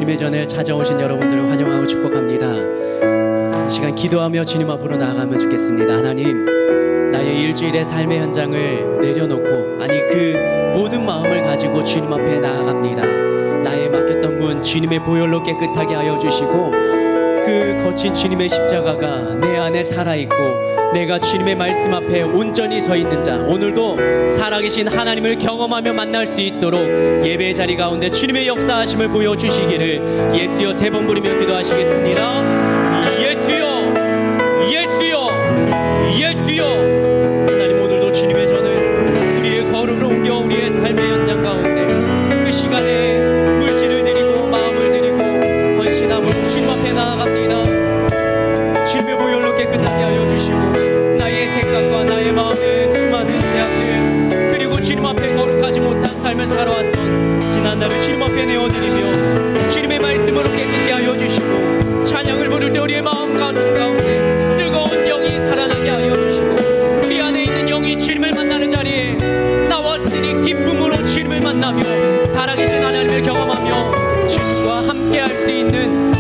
주님의 전에 찾아오신 여러분들을 환영하고 축복합니다. 이 시간 기도하며 주님 앞으로 나아가면 좋겠습니다. 하나님, 나의 일주일의 삶의 현장을 내려놓고 그 모든 마음을 가지고 주님 앞에 나아갑니다. 나의 막혔던 문 주님의 보혈로 깨끗하게 하여 주시고, 그 거친 주님의 십자가가 내 안에 살아있고 내가 주님의 말씀 앞에 온전히 서 있는 자, 오늘도 살아계신 하나님을 경험하며 만날 수 있도록 예배의 자리 가운데 주님의 역사하심을 보여주시기를 예수여 3번 부르며 기도하시겠습니다. 예수여, 예수여, 예수여. 하나님, 오늘도 주님의 전을 우리의 걸음을 옮겨 우리의 삶의 현장 가운데 그 시간에 물질을 드리고 마음을 드리고 헌신함으로 주님 앞에 나아갑니다. 주님의 보혈로 깨끗하게 하여 주시고 나의 생각과 나의 마음의 수많은 죄악들, 그리고 주님 앞에 거룩하지 못한 삶을 살아왔던 지난 날을 주님 앞에 내어드리며 주님의 말씀으로 깨끗게 하여 주시고, 찬양을 부를 때 우리의 마음 가슴 가운데 뜨거운 영이 살아나게 하여 주시고, 우리 안에 있는 영이 주님을 만나는 자리에 나왔으니 기쁨으로 주님을 만나며 살아계신 하나님을 경험하며 주님과 함께 할 수 있는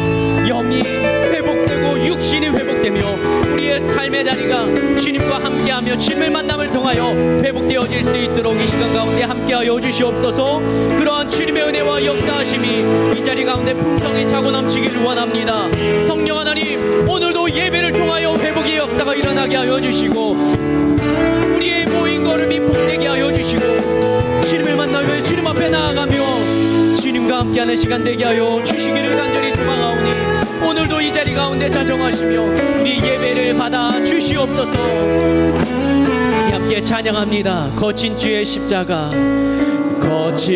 영이 회복되고 육신이 회복되며 우리의 삶의 자리가 주님과 함께하며 주님을 만남을 통하여 회복되어질 수 있도록 이 시간 가운데 함께하여 주시옵소서. 그러한 주님의 은혜와 역사하심이 이 자리 가운데 풍성히 차고 넘치기를 원합니다. 성령 하나님, 오늘도 예배를 통하여 회복의 역사가 일어나게 하여 주시고 우리의 모인 걸음이 복되게 하여 주시고 주님을 만나며 주님 앞에 나아가며 주님과 함께하는 시간 되게 하여 주시기를 간절히 소망하오니, 오늘도 이 자리 가운데 자정하시며 우리 예배를 받아 주시옵소서. 함께 찬양합니다. 거친 주의 십자가, 거친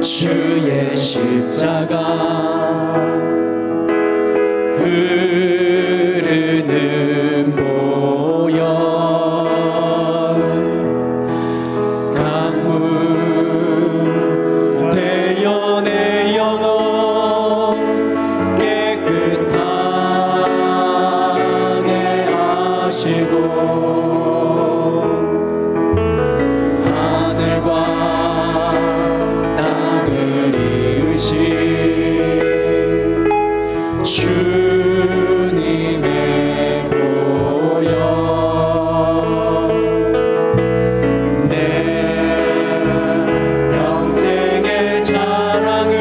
주의 십자가, 흐르는 보혈, 강물 되어 내 영혼 깨끗하게 하시고, 하늘과 땅을 이으신 주님의 보혈, 내 평생의 자랑은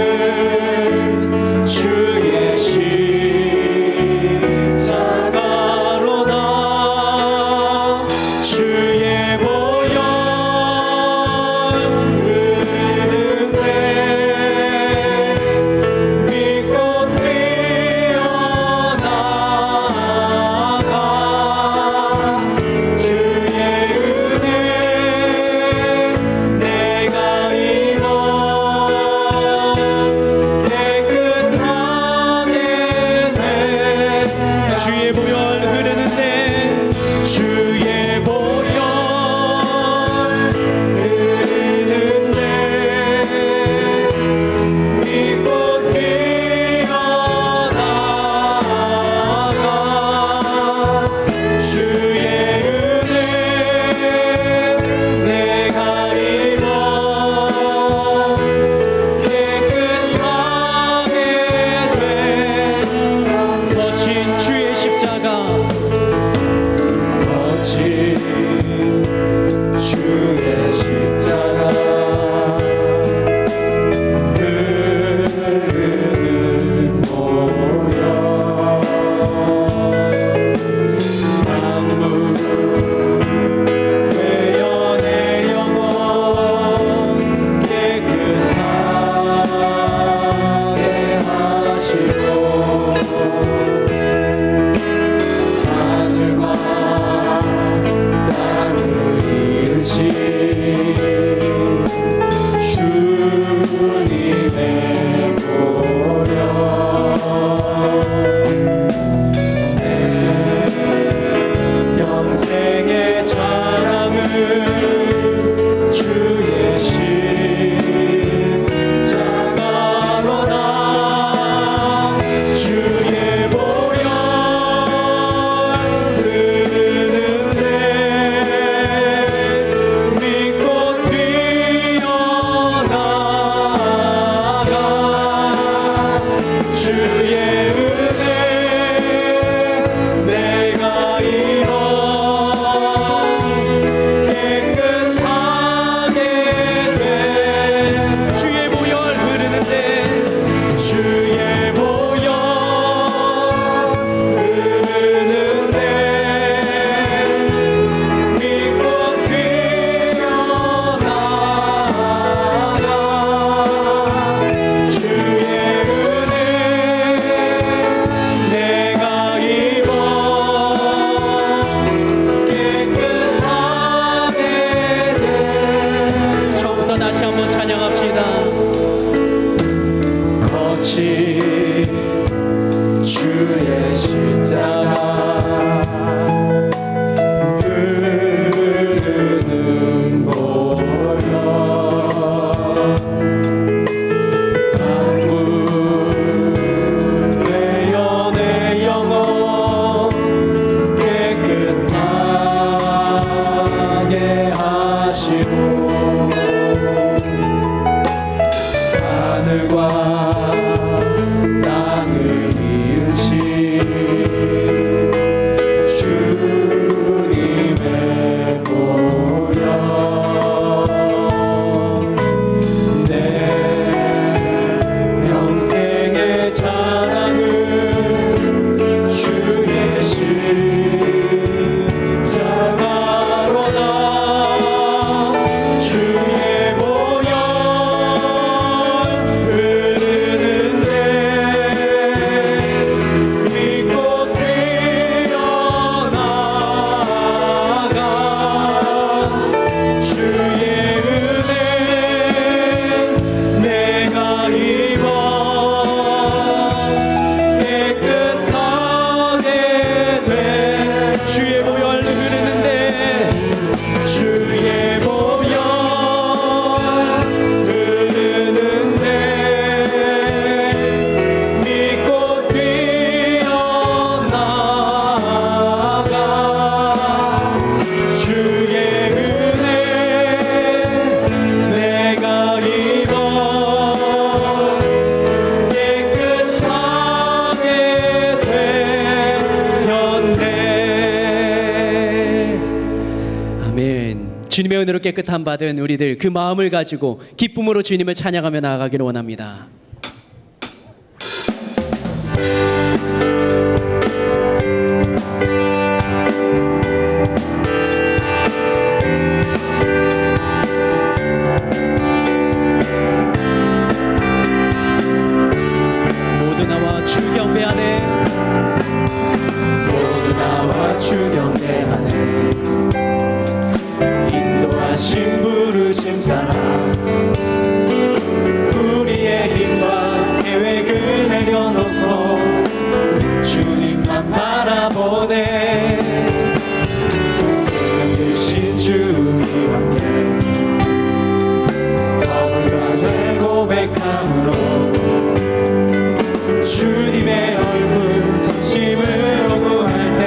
주의 십자가로다. 주의 보혈 흐르는데 하늘과 땅을 이으신 주님의 보혈 내 평생의 자랑은 주의 십자가로다. 주의 보혈 흐르는데 믿고 뛰어나가 주의 은혜 내가 입어 깨끗하게 돼. 주의 보혈 흐르는데 주의 보혈 흐르는데 믿고 뛰어나가 주의 은혜 내가 입어 깨끗하게 되었네. 아멘. 주님의 은혜로 깨끗함 받은 우리들 그 마음을 가지고 기쁨으로 주님을 찬양하며 나아가기를 원합니다. 모두 나와 주 경배하네. 모두 나와 주 경배하네. 인도하신 부르심 따라 우리의 힘과 계획을 내려놓고 주님만 바라보네. 생명 주신 주님 함께 허물과 고백함으로 주님의 얼굴 진심으로 구할 때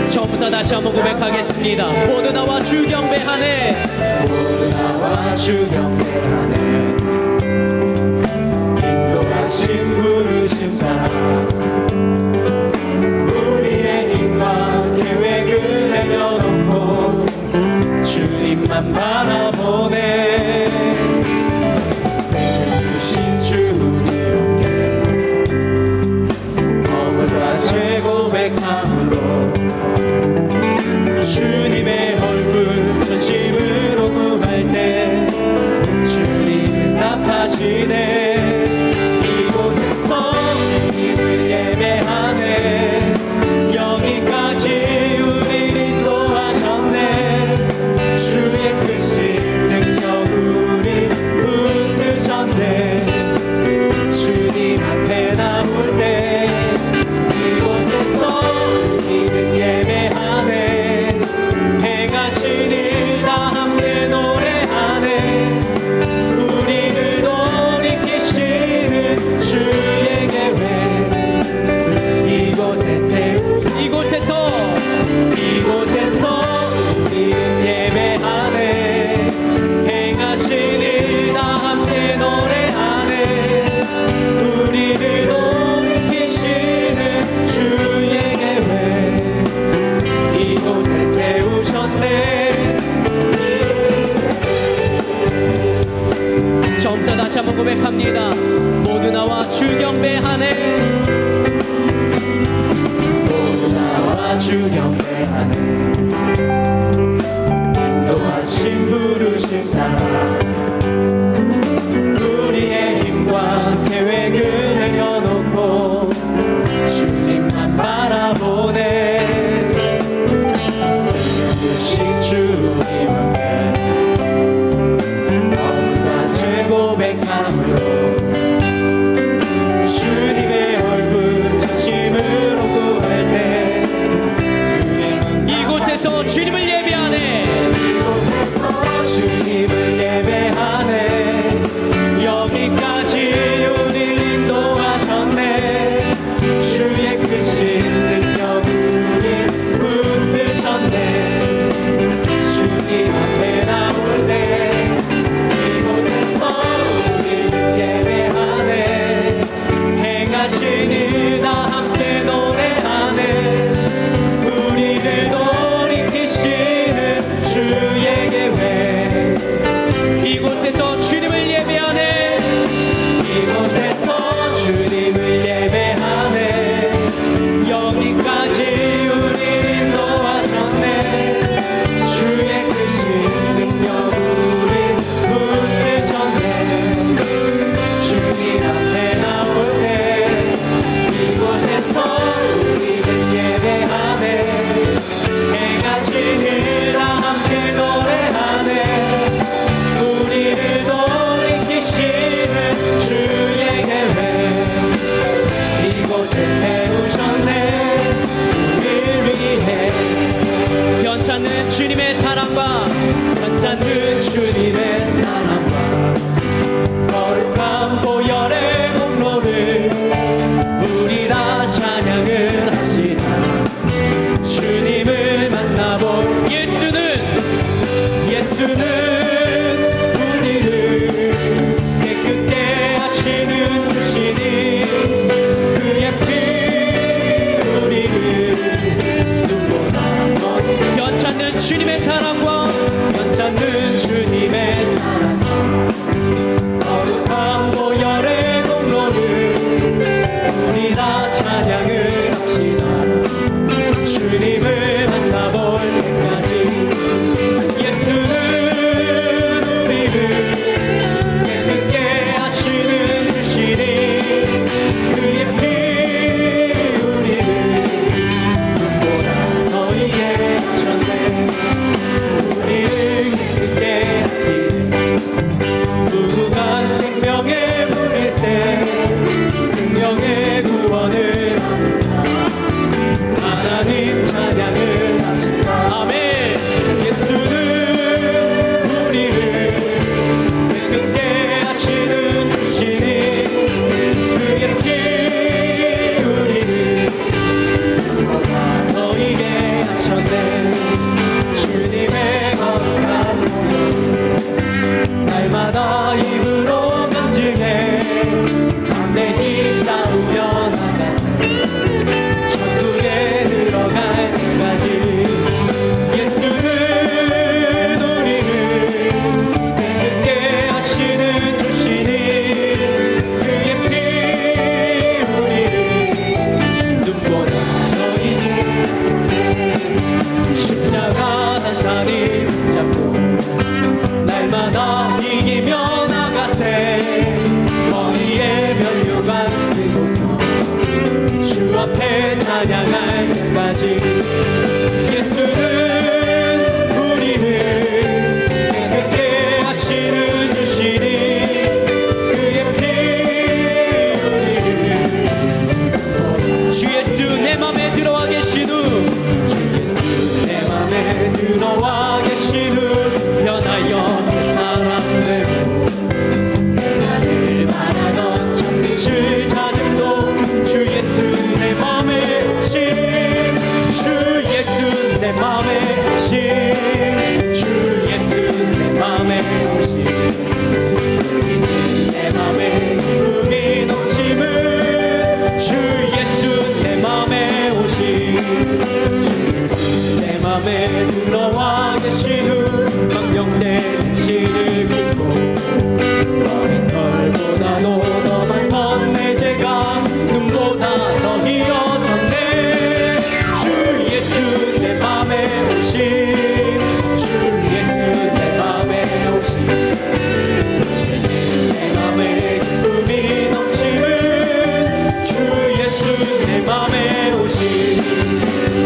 처음부터 다시 한번 고백하겠습니다. 모두 나와 주 경배하네. 모두 나와 주 경배하네. 인도하신 부르심 따라 우리의 힘과 계획을 내려놓고 주님만 바라보네. 생명 주신 주님 함께 허물과 죄 고백함으로 주님의 얼굴 전심으로 구할 때 주님은 답하시네. 이곳에서 주님을 예배하네. 여기까지 우리를 인도하셨네. 주의 크신 능력 우리 붙드셨네. 주님 앞에 나올 때 이곳에서 우리는 예배하네. 행하신 일 다 함께 노래하네. 우리를 돌이키시는 주의 계획 이곳에서 우리는 예배하네. 행하신 일 다 함께 노래하네. 우리를 돌이키시는 주의 계획 이곳에 세우셨네. 처음부터 다시 한번 고백합니다. 모두 나와 주 경배하네. 모두 나와 주 경배하네. 인도하신 부르심 따라 우리의 힘과 계획을 내려놓고 주님만 바라보네. 생명 주신 주님 함께 허물과 죄 고백함으로 주님의 얼굴 전심으로 구할 때 주님은 이곳에서 주님을 예배하네. 이곳에서 주님을 예배하네. 여기까지 우리를 인도하셨네. 주의 크신 능력 우리 붙드셨네. 주님 앞에 나올 때 이곳에서 우리를 찬양할 때까지 예수는 우리를 깨끗게 하시는 주시니 그의 피 우리를 주 예수 내 맘에 들어와 계신 후 주 예수 내 맘에 들어와 계신 후 변하여 새 사람 되고 내가 늘 바라던 참빛을 찾음도 주 예수 내 맘에 오심 주 예수 내 맘에 오심 주 예수 내 맘에 오심 내 맘에 기쁨이 넘침은 주 예수 내 맘에 오심 주 예수 내 맘에 들어와 계신 후 망령된 행실을 긁고 머리털보다도 더 많던 내 죄가 눈보다 더 희어졌네 주 예수 내 맘에 오심 주 예수 내 맘에 오심 내 맘에 기쁨이 넘치는 주 예수 내 맘에 오심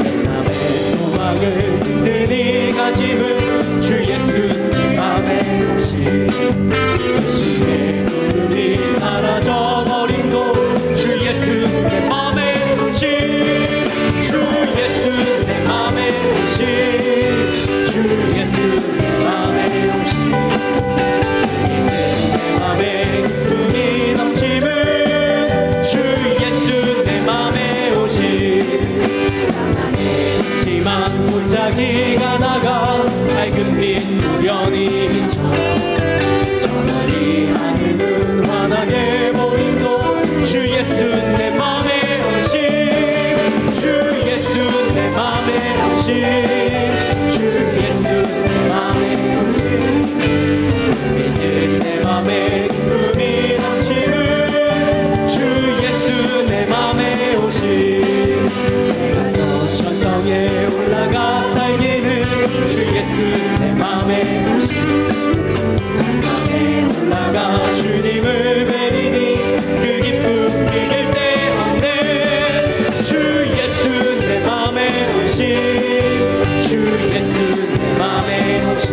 내 맘에 소망을 든든히 가짐은 주 예수 내 맘에 오심 의심의 구름이 사라져버림도 주 예수 내 맘에 오심 주 예수 내 맘에 오심 주 예수 내 맘에 오심 내 맘에 기쁨이 넘침은 주 예수 내 맘에 오심 사랑했지만 골짜기가 나가 밝은 빛 우연히 비쳐 저 멀리 하늘은 환하게 보임도 주 예수 내 맘에 오심 주 예수 내 맘에 오심 주 예수 내 맘에 오심 믿는 내 맘에 기쁨이 넘치는 주 예수 내 맘에 오심 내가 저 천성에 올라가 살기는 주 예수 내 맘에 오심 천성에 올라가 주님을 뵈리니 그 기쁨 이길 때 없네 주 예수 내 맘에 오심 주 예수 내 맘에 오심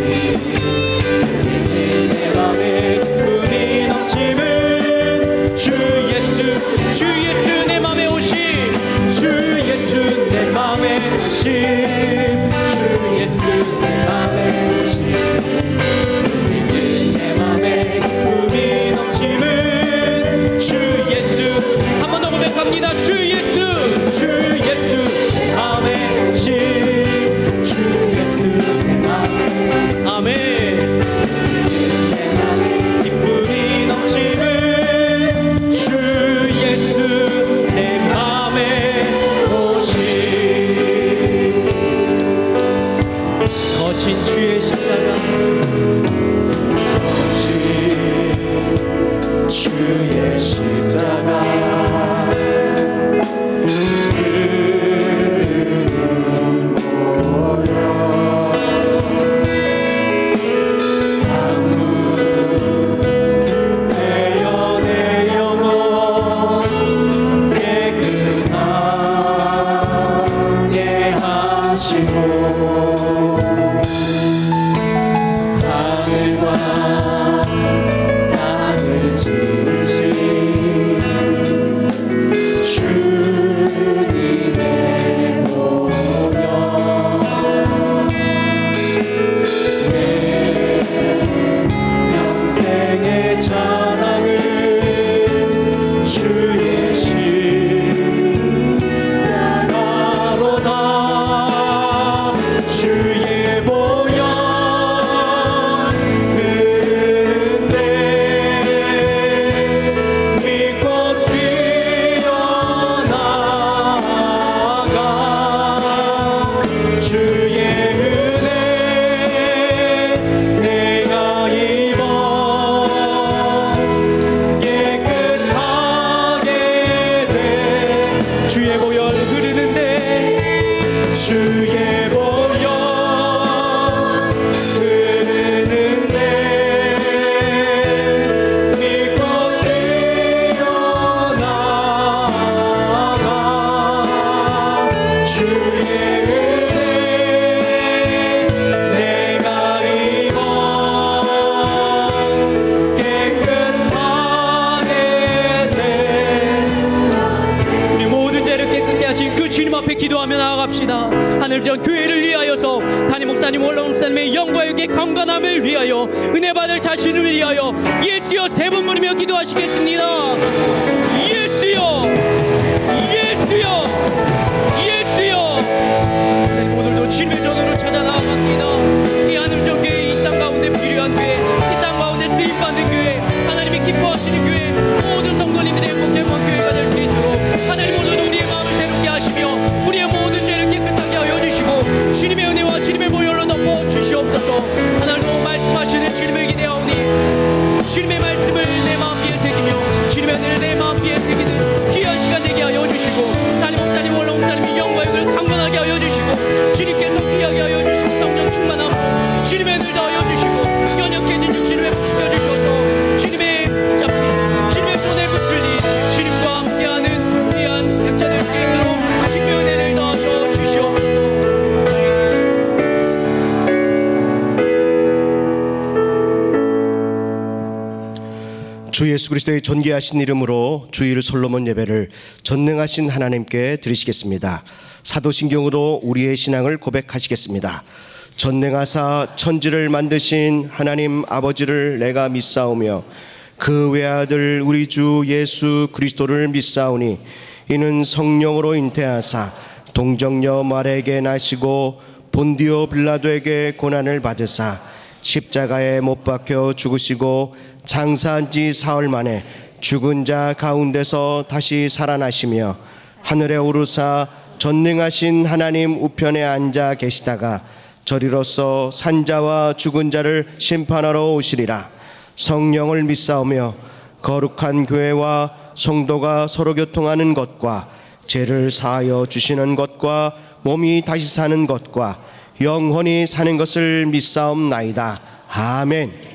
내 맘에 기쁨이 넘침은 주 예수 내 맘에 오심 주 예수 내 맘에 오심 주 예수 내 맘에 오심 내 맘에 기쁨이 넘침은 주 예수 한 번 더 고백합니다 주 예수 내 맘에 오심 주 예수 내 맘에 오심 아멘 내 맘에 기쁨이 넘침은 주 예수 내 맘에 오심 거친 주의 십자가 거친 주의 십자가 하늘과 땅을 지으신 기도하며 나아갑시다. 하늘 전 교회를 위하여서 담임 목사님 원로 목사님의 영광의 건강함을 위하여 은혜 받을 자신을 위하여 예수여 세 번 부르며 기도하시겠습니다. 예수여 예수여 예수여. 하나님 오늘도 주님의 전으로 찾아 나아갑니다. 이 하늘 전 교회 이 땅 가운데 필요한 교회 이 땅 가운데 쓰임받는 교회 하나님이 기뻐하시는 교회 모든 성도님들의 행복한 교회가 될 수 있도록 하나님 오늘도 우리의 마음을 새롭게 하시며 우리의 모든 죄를 깨끗하게 하여 주시고 주님의 은혜와 주님의 보혈로 덮어 주시옵소서. 하나님도 말씀하시는 주님을 기대하오니 주님의 말씀을 내 마음비에 새기며 주님의 은혜를 내 마음비에 새기는 귀한 시간 되게 하여 주시고 담임 목사님 원로 목사님이 영광을 강건하게 하여 주시고 주님께서 귀하게 하여 주시고 성령 충만함으로 주님의 은혜를 더하여 주시고 연약해진 육신을 회복시켜 주셔서 주님의 잡힌 주님의 손에 붙들린 주님과 함께하는 귀한 백자 될 수 있도록 주님의 은혜를 더하여 주시옵소서. 주 예수 그리스도의 존귀하신 이름으로 주일 솔로몬 예배를 전능하신 하나님께 드리시겠습니다. 사도신경으로 우리의 신앙을 고백하시겠습니다. 전능하사 천지를 만드신 하나님 아버지를 내가 믿사오며 그 외아들 우리 주 예수 그리스도를 믿사오니 이는 성령으로 잉태하사 동정녀 마리아에게 나시고 본디오 빌라도에게 고난을 받으사 십자가에 못 박혀 죽으시고 장사한 지 사흘 만에 죽은 자 가운데서 다시 살아나시며 하늘에 오르사 전능하신 하나님 우편에 앉아 계시다가 저리로서 산자와 죽은 자를 심판하러 오시리라. 성령을 믿사오며 거룩한 교회와 성도가 서로 교통하는 것과 죄를 사하여 주시는 것과 몸이 다시 사는 것과 영원히 사는 것을 믿사옵나이다. 아멘.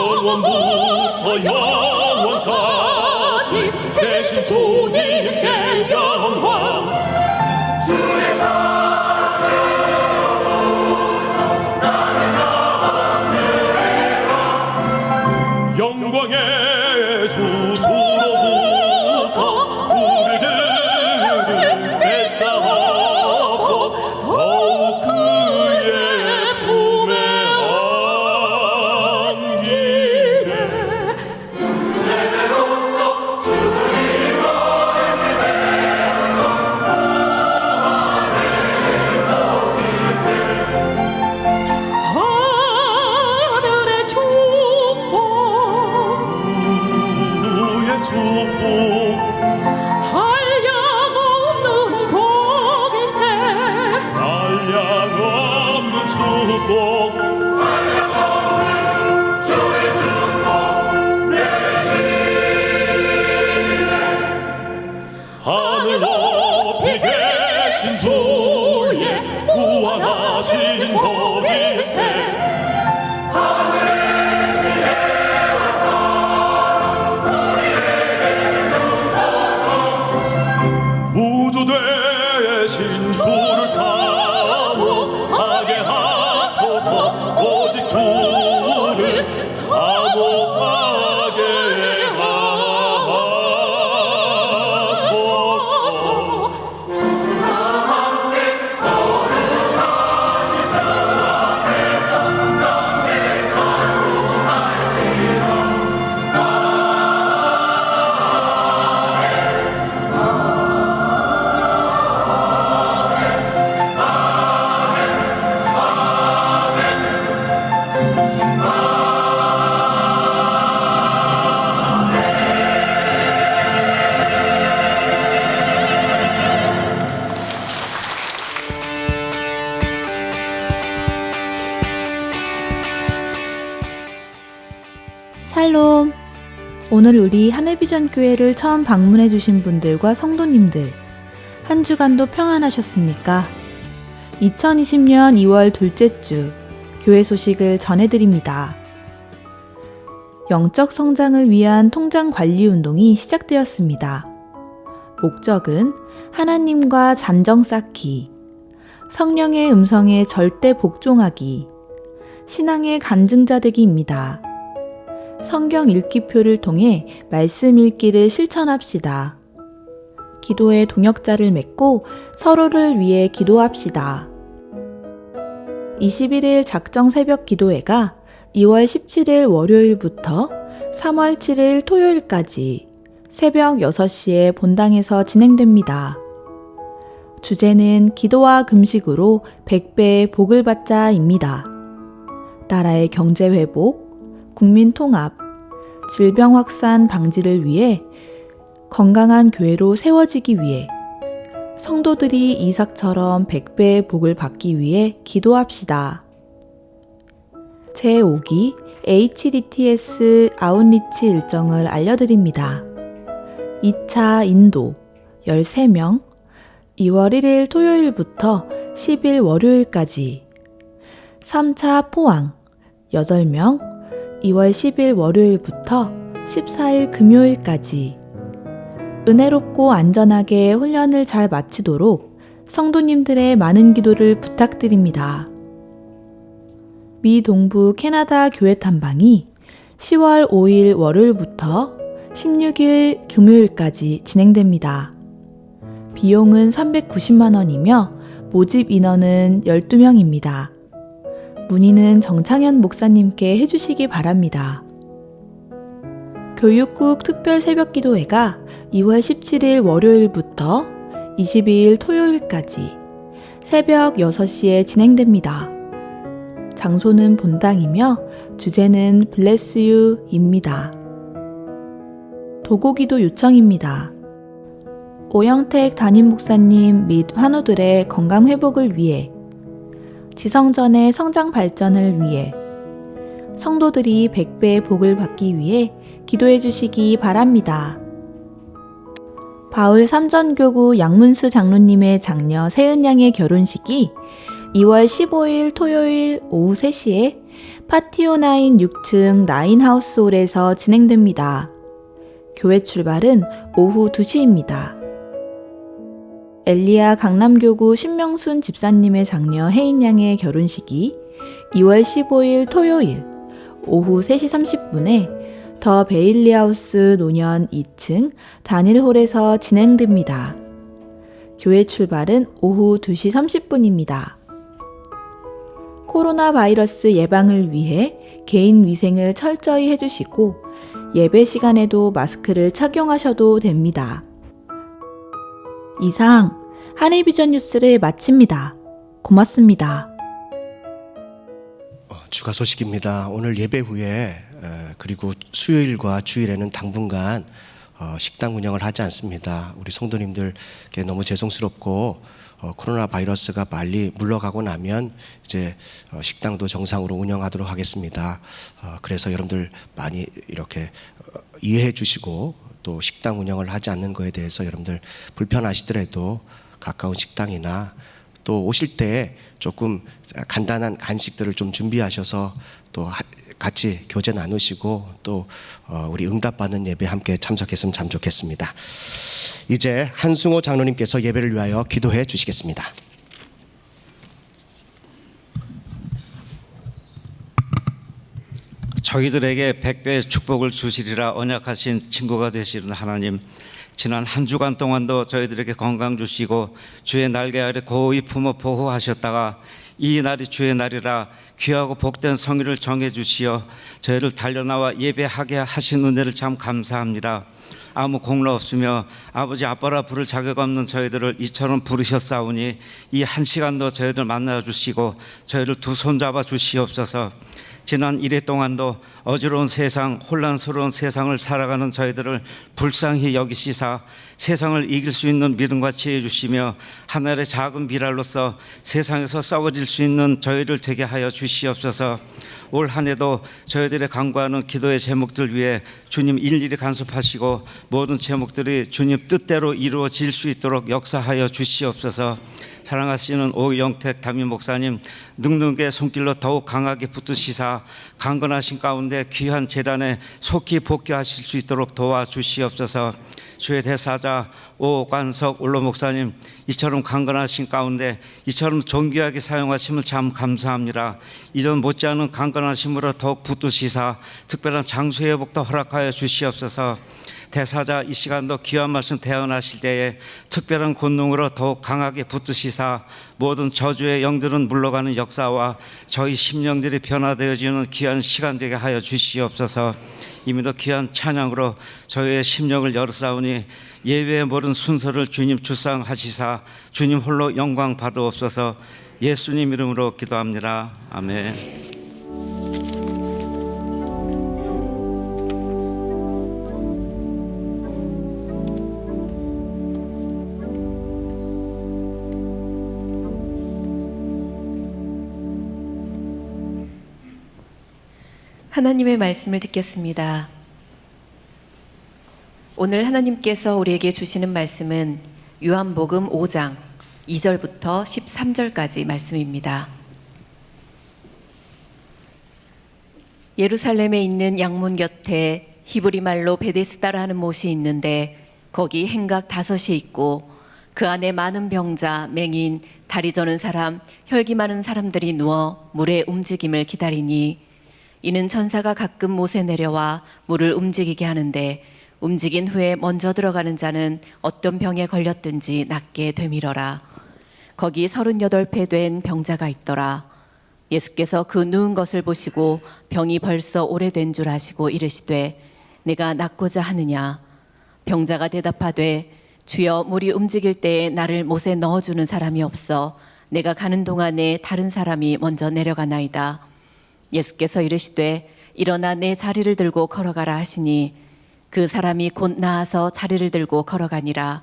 영원부터 영원까지 계신 주님께 영광. 주의 사랑으로부터 나를 잡았으리라. 영광의 주로부터 우리들을 뺏자고 더욱 그의 품에 진주를 사모하게 하소서. 오직 주를 사모하게 하소서. 샬롬! 오늘 우리 하늘비전 교회를 처음 방문해 주신 분들과 성도님들, 한 주간도 평안하셨습니까? 2020년 2월 둘째 주 교회 소식을 전해드립니다. 영적 성장을 위한 통장 관리 운동이 시작되었습니다. 목적은 하나님과 잔정 쌓기, 성령의 음성에 절대 복종하기, 신앙의 간증자 되기입니다. 성경 읽기표를 통해 말씀 읽기를 실천합시다. 기도의 동역자를 맺고 서로를 위해 기도합시다. 21일 작정 새벽 기도회가 2월 17일 월요일부터 3월 7일 토요일까지 새벽 6시에 본당에서 진행됩니다. 주제는 기도와 금식으로 100배의 복을 받자입니다. 나라의 경제 회복, 국민 통합, 질병 확산 방지를 위해 건강한 교회로 세워지기 위해 성도들이 이삭처럼 100배의 복을 받기 위해 기도합시다. 제5기 HDTS 아웃리치 일정을 알려드립니다. 2차 인도 13명, 2월 1일 토요일부터 10일 월요일까지, 3차 포항 8명, 2월 10일 월요일부터 14일 금요일까지 은혜롭고 안전하게 훈련을 잘 마치도록 성도님들의 많은 기도를 부탁드립니다. 미 동부 캐나다 교회 탐방이 10월 5일 월요일부터 16일 금요일까지 진행됩니다. 비용은 390만 원이며 모집 인원은 12명입니다. 문의는 정창현 목사님께 해주시기 바랍니다. 교육국 특별 새벽 기도회가 2월 17일 월요일부터 22일 토요일까지 새벽 6시에 진행됩니다. 장소는 본당이며 주제는 Bless You입니다. 도고기도 요청입니다. 오영택 담임 목사님 및 환우들의 건강 회복을 위해, 지성전의 성장 발전을 위해, 성도들이 100배의 복을 받기 위해 기도해 주시기 바랍니다. 바울 삼전교구 양문수 장로님의 장녀 세은양의 결혼식이 2월 15일 토요일 오후 3시에 파티오9 6층 나인하우스홀에서 진행됩니다. 교회 출발은 오후 2시입니다. 엘리야 강남교구 신명순 집사님의 장녀 혜인양의 결혼식이 2월 15일 토요일 오후 3시 30분에 더 베일리하우스 노년 2층 단일홀에서 진행됩니다. 교회 출발은 오후 2시 30분입니다. 코로나 바이러스 예방을 위해 개인 위생을 철저히 해주시고 예배 시간에도 마스크를 착용하셔도 됩니다. 이상 하늘비전 뉴스를 마칩니다. 고맙습니다. 추가 소식입니다. 오늘 예배 후에 그리고 수요일과 주일에는 당분간 식당 운영을 하지 않습니다. 우리 성도님들께 너무 죄송스럽고 코로나 바이러스가 빨리 물러가고 나면 이제 식당도 정상으로 운영하도록 하겠습니다. 그래서 여러분들 많이 이렇게 이해해 주시고 또 식당 운영을 하지 않는 거에 대해서 여러분들 불편하시더라도 가까운 식당이나 또 오실 때 조금 간단한 간식들을 좀 준비하셔서 또 같이 교제 나누시고 또 우리 응답받는 예배 함께 참석했으면 참 좋겠습니다. 이제 한승호 장로님께서 예배를 위하여 기도해 주시겠습니다. 저희들에게 100배의 축복을 주시리라 언약하신 친구가 되시는 하나님, 지난 한 주간 동안도 저희들에게 건강 주시고 주의 날개 아래 고이 품어 보호하셨다가 이 날이 주의 날이라 귀하고 복된 성일을 정해 주시어 저희를 달려나와 예배하게 하신 은혜를 참 감사합니다. 아무 공로 없으며 아버지 아빠라 부를 자격 없는 저희들을 이처럼 부르셨사오니 이 한 시간도 저희들 만나 주시고 저희를 두 손 잡아 주시옵소서. 지난 1회 동안도 어지러운 세상, 혼란스러운 세상을 살아가는 저희들을 불쌍히 여기시사 세상을 이길 수 있는 믿음과 지혜 주시며 하늘의 작은 비랄로서 세상에서 썩어질 수 있는 저희를 되게 하여 주시옵소서. 올 한 해도 저희들의 간구하는 기도의 제목들 위해 주님 일일이 간섭하시고 모든 제목들이 주님 뜻대로 이루어질 수 있도록 역사하여 주시옵소서. 사랑하시는 오영택 담임 목사님 능력의 손길로 더욱 강하게 붙드시사 강건하신 가운데 귀한 재단에 속히 복귀하실 수 있도록 도와주시옵소서. 주의 대사자 오관석 올로 목사님 이처럼 강건하신 가운데 이처럼 존귀하게 사용하심을 참 감사합니다. 이전 못지않은 강건하심으로 더욱 붙드시사 특별한 장수 회복도 허락하여 주시옵소서. 대사자 이 시간도 귀한 말씀 대언하실 때에 특별한 권능으로 더욱 강하게 붙드시사 모든 저주의 영들은 물러가는 역사와 저희 심령들이 변화되어지는 귀한 시간 되게 하여 주시옵소서. 이미도 귀한 찬양으로 저희의 심령을 열어싸우니 예외에 모른 순서를 주님 주상하시사 주님 홀로 영광 받으옵소서. 예수님 이름으로 기도합니다. 아멘. 하나님의 말씀을 듣겠습니다. 오늘 하나님께서 우리에게 주시는 말씀은 요한복음 5장 2절부터 13절까지 말씀입니다. 예루살렘에 있는 양문 곁에 히브리 말로 베데스다라는 못이 있는데 거기 행각 5이 있고 그 안에 많은 병자, 맹인, 다리 저는 사람, 혈기 많은 사람들이 누워 물의 움직임을 기다리니 이는 천사가 가끔 못에 내려와 물을 움직이게 하는데 움직인 후에 먼저 들어가는 자는 어떤 병에 걸렸든지 낫게 되밀어라. 거기 38배 된 병자가 있더라. 예수께서 그 누운 것을 보시고 병이 벌써 오래된 줄 아시고 이르시되 내가 낫고자 하느냐. 병자가 대답하되 주여 물이 움직일 때에 나를 못에 넣어주는 사람이 없어 내가 가는 동안에 다른 사람이 먼저 내려가나이다. 예수께서 이르시되 일어나 내 자리를 들고 걸어가라 하시니 그 사람이 곧 나아서 자리를 들고 걸어가니라.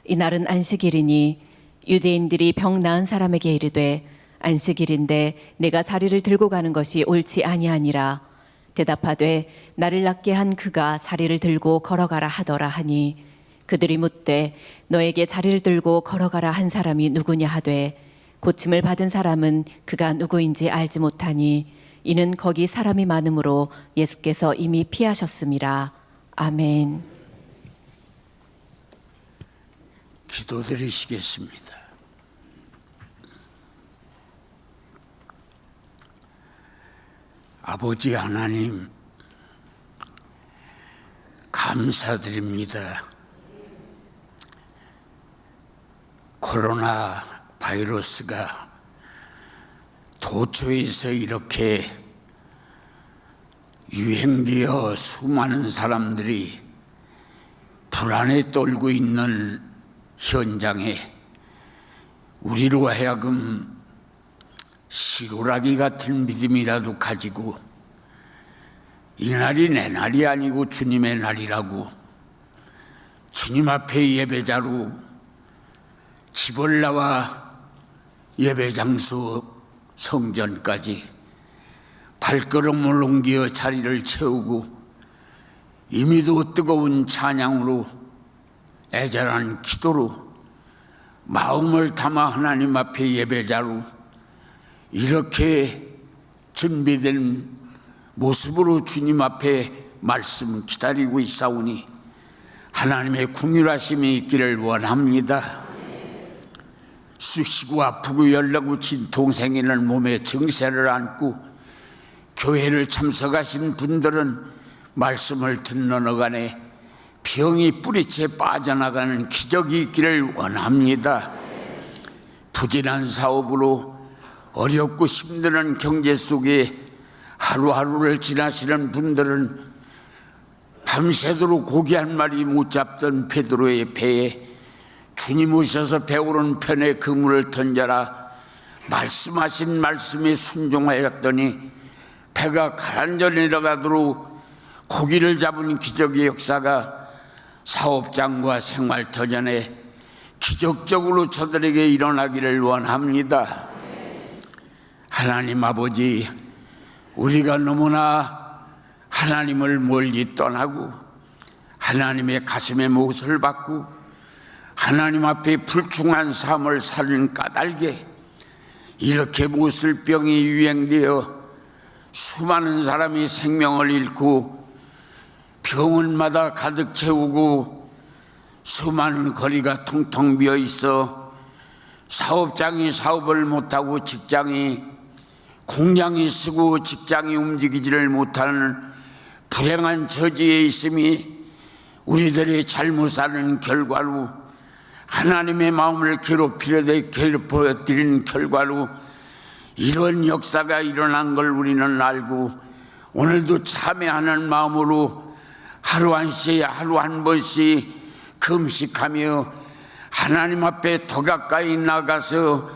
이날은 안식일이니 유대인들이 병 나은 사람에게 이르되 안식일인데 내가 자리를 들고 가는 것이 옳지 아니하니라. 대답하되 나를 낫게 한 그가 자리를 들고 걸어가라 하더라 하니 그들이 묻되 너에게 자리를 들고 걸어가라 한 사람이 누구냐 하되 고침을 받은 사람은 그가 누구인지 알지 못하니 이는 거기 사람이 많으므로 예수께서 이미 피하셨음이라. 아멘. 기도드리시겠습니다. 아버지 하나님, 감사드립니다. 코로나 바이러스가 도처에서 이렇게 유행되어 수많은 사람들이 불안에 떨고 있는 현장에 우리로 하여금 시루라기 같은 믿음이라도 가지고 이날이 내 날이 아니고 주님의 날이라고 주님 앞에 예배자로 집을 나와 예배장소 성전까지 발걸음을 옮겨 자리를 채우고 이미도 뜨거운 찬양으로 애절한 기도로 마음을 담아 하나님 앞에 예배자로 이렇게 준비된 모습으로 주님 앞에 말씀 기다리고 있사오니 하나님의 궁휼하심이 있기를 원합니다. 쑤시고 아프고 열나고 진 동생이는 몸에 증세를 안고 교회를 참석하신 분들은 말씀을 듣는 어간에 병이 뿌리채 빠져나가는 기적이 있기를 원합니다. 부진한 사업으로 어렵고 힘든 경제 속에 하루하루를 지나시는 분들은 밤새도록 고기 한 마리 못 잡던 베드로의 배에 주님 오셔서 배오른 편에 그물을 던져라 말씀하신 말씀에 순종하였더니 배가 가라앉아 내려가도록 고기를 잡은 기적의 역사가 사업장과 생활터전에 기적적으로 저들에게 일어나기를 원합니다. 하나님 아버지, 우리가 너무나 하나님을 멀리 떠나고 하나님의 가슴에 못을 받고 하나님 앞에 불충한 삶을 사는 까닭에 이렇게 모슬병이 유행되어 수많은 사람이 생명을 잃고 병원마다 가득 채우고 수많은 거리가 텅텅 비어 있어 사업장이 사업을 못하고 직장이 공장이 쓰고 직장이 움직이지를 못하는 불행한 처지에 있음이 우리들의 잘못 사는 결과로 하나님의 마음을 괴롭혀드린 결과로 이런 역사가 일어난 걸 우리는 알고 오늘도 참회하는 마음으로 하루 한 번씩 금식하며 하나님 앞에 더 가까이 나가서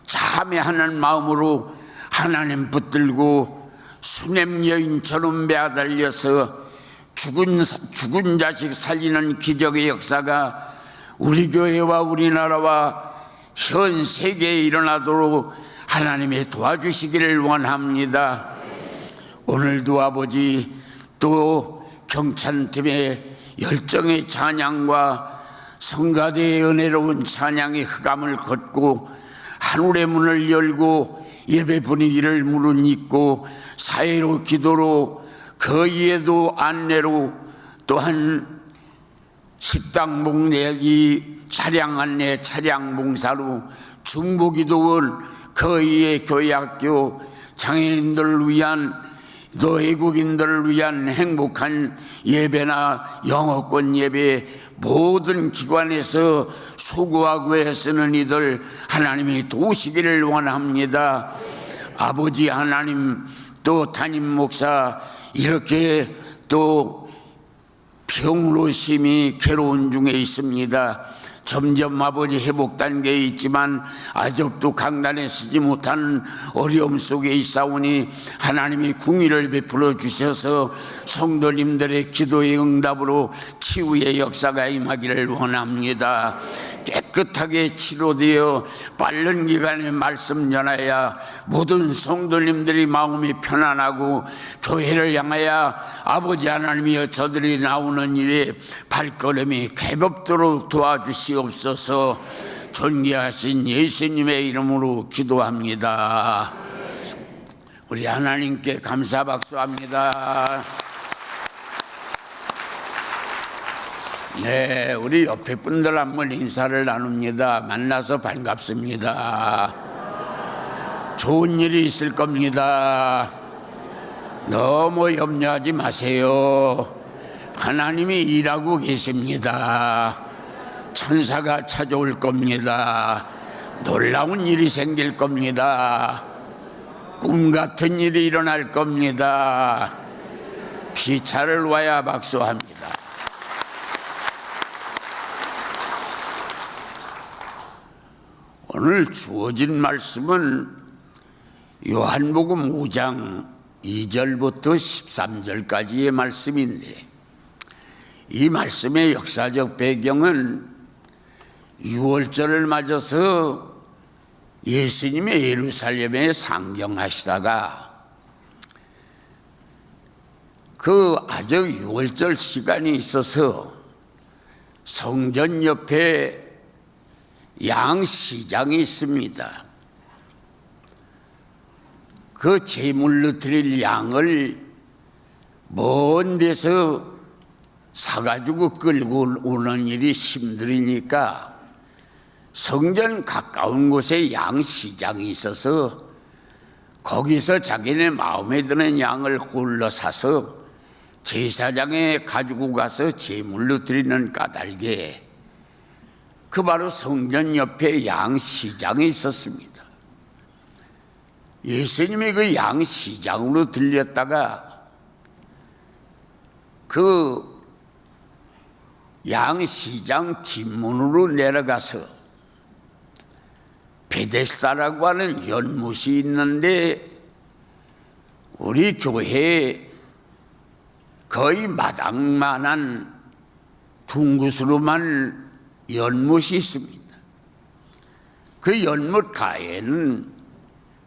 참회하는 마음으로 하나님 붙들고 수냄 여인처럼 매달려서 죽은 자식 살리는 기적의 역사가 우리 교회와 우리나라와 현 세계에 일어나도록 하나님이 도와주시기를 원합니다. 오늘도 아버지 또 경찬팀의 열정의 찬양과 성가대의 은혜로운 찬양의 흑암을 걷고 하늘의 문을 열고 예배 분위기를 무르익고 사회로 기도로 거의에도 안내로 또한 식당 봉내기 차량 안내 차량 봉사로 중보기도원 거의의 교회학교 장애인들을 위한 또 외국인들을 위한 행복한 예배나 영어권 예배 모든 기관에서 수고하고 애쓰는 이들 하나님이 도우시기를 원합니다. 아버지 하나님 또 담임 목사 이렇게 또 병으로 심히 괴로운 중에 있습니다. 점점 아버지 회복 단계에 있지만 아직도 강단에 서지 못하는 어려움 속에 있사오니 하나님이 궁의를 베풀어 주셔서 성도님들의 기도의 응답으로 치유의 역사가 임하기를 원합니다. 깨끗하게 치료되어 빠른 기간에 말씀 전하여 모든 성도님들이 마음이 편안하고 교회를 향하여 아버지 하나님이여 저들이 나오는 일에 발걸음이 가볍도록 도와주시옵소서. 존귀하신 예수님의 이름으로 기도합니다. 우리 하나님께 감사 박수합니다. 네, 우리 옆에 분들 한번 인사를 나눕니다. 만나서 반갑습니다. 좋은 일이 있을 겁니다. 너무 염려하지 마세요. 하나님이 일하고 계십니다. 천사가 찾아올 겁니다. 놀라운 일이 생길 겁니다. 꿈 같은 일이 일어날 겁니다. 피차를 와야 박수합니다. 오늘 주어진 말씀은 요한복음 5장 2절부터 13절까지의 말씀인데 이 말씀의 역사적 배경은 6월절을 맞아서 예수님의 예루살렘에 상경하시다가 그 아주 6월절 시간이 있어서 성전 옆에 양시장이 있습니다. 그 제물로 드릴 양을 먼 데서 사가지고 끌고 오는 일이 힘들으니까 성전 가까운 곳에 양시장이 있어서 거기서 자기네 마음에 드는 양을 골라 사서 제사장에 가지고 가서 제물로 드리는 까닭에 그 바로 성전 옆에 양시장이 있었습니다. 예수님이 그 양시장으로 들렸다가 그 양시장 뒷문으로 내려가서 베데스다라고 하는 연못이 있는데 우리 교회에 거의 마당만한 둥구스름한 연못이 있습니다. 그 연못 가에는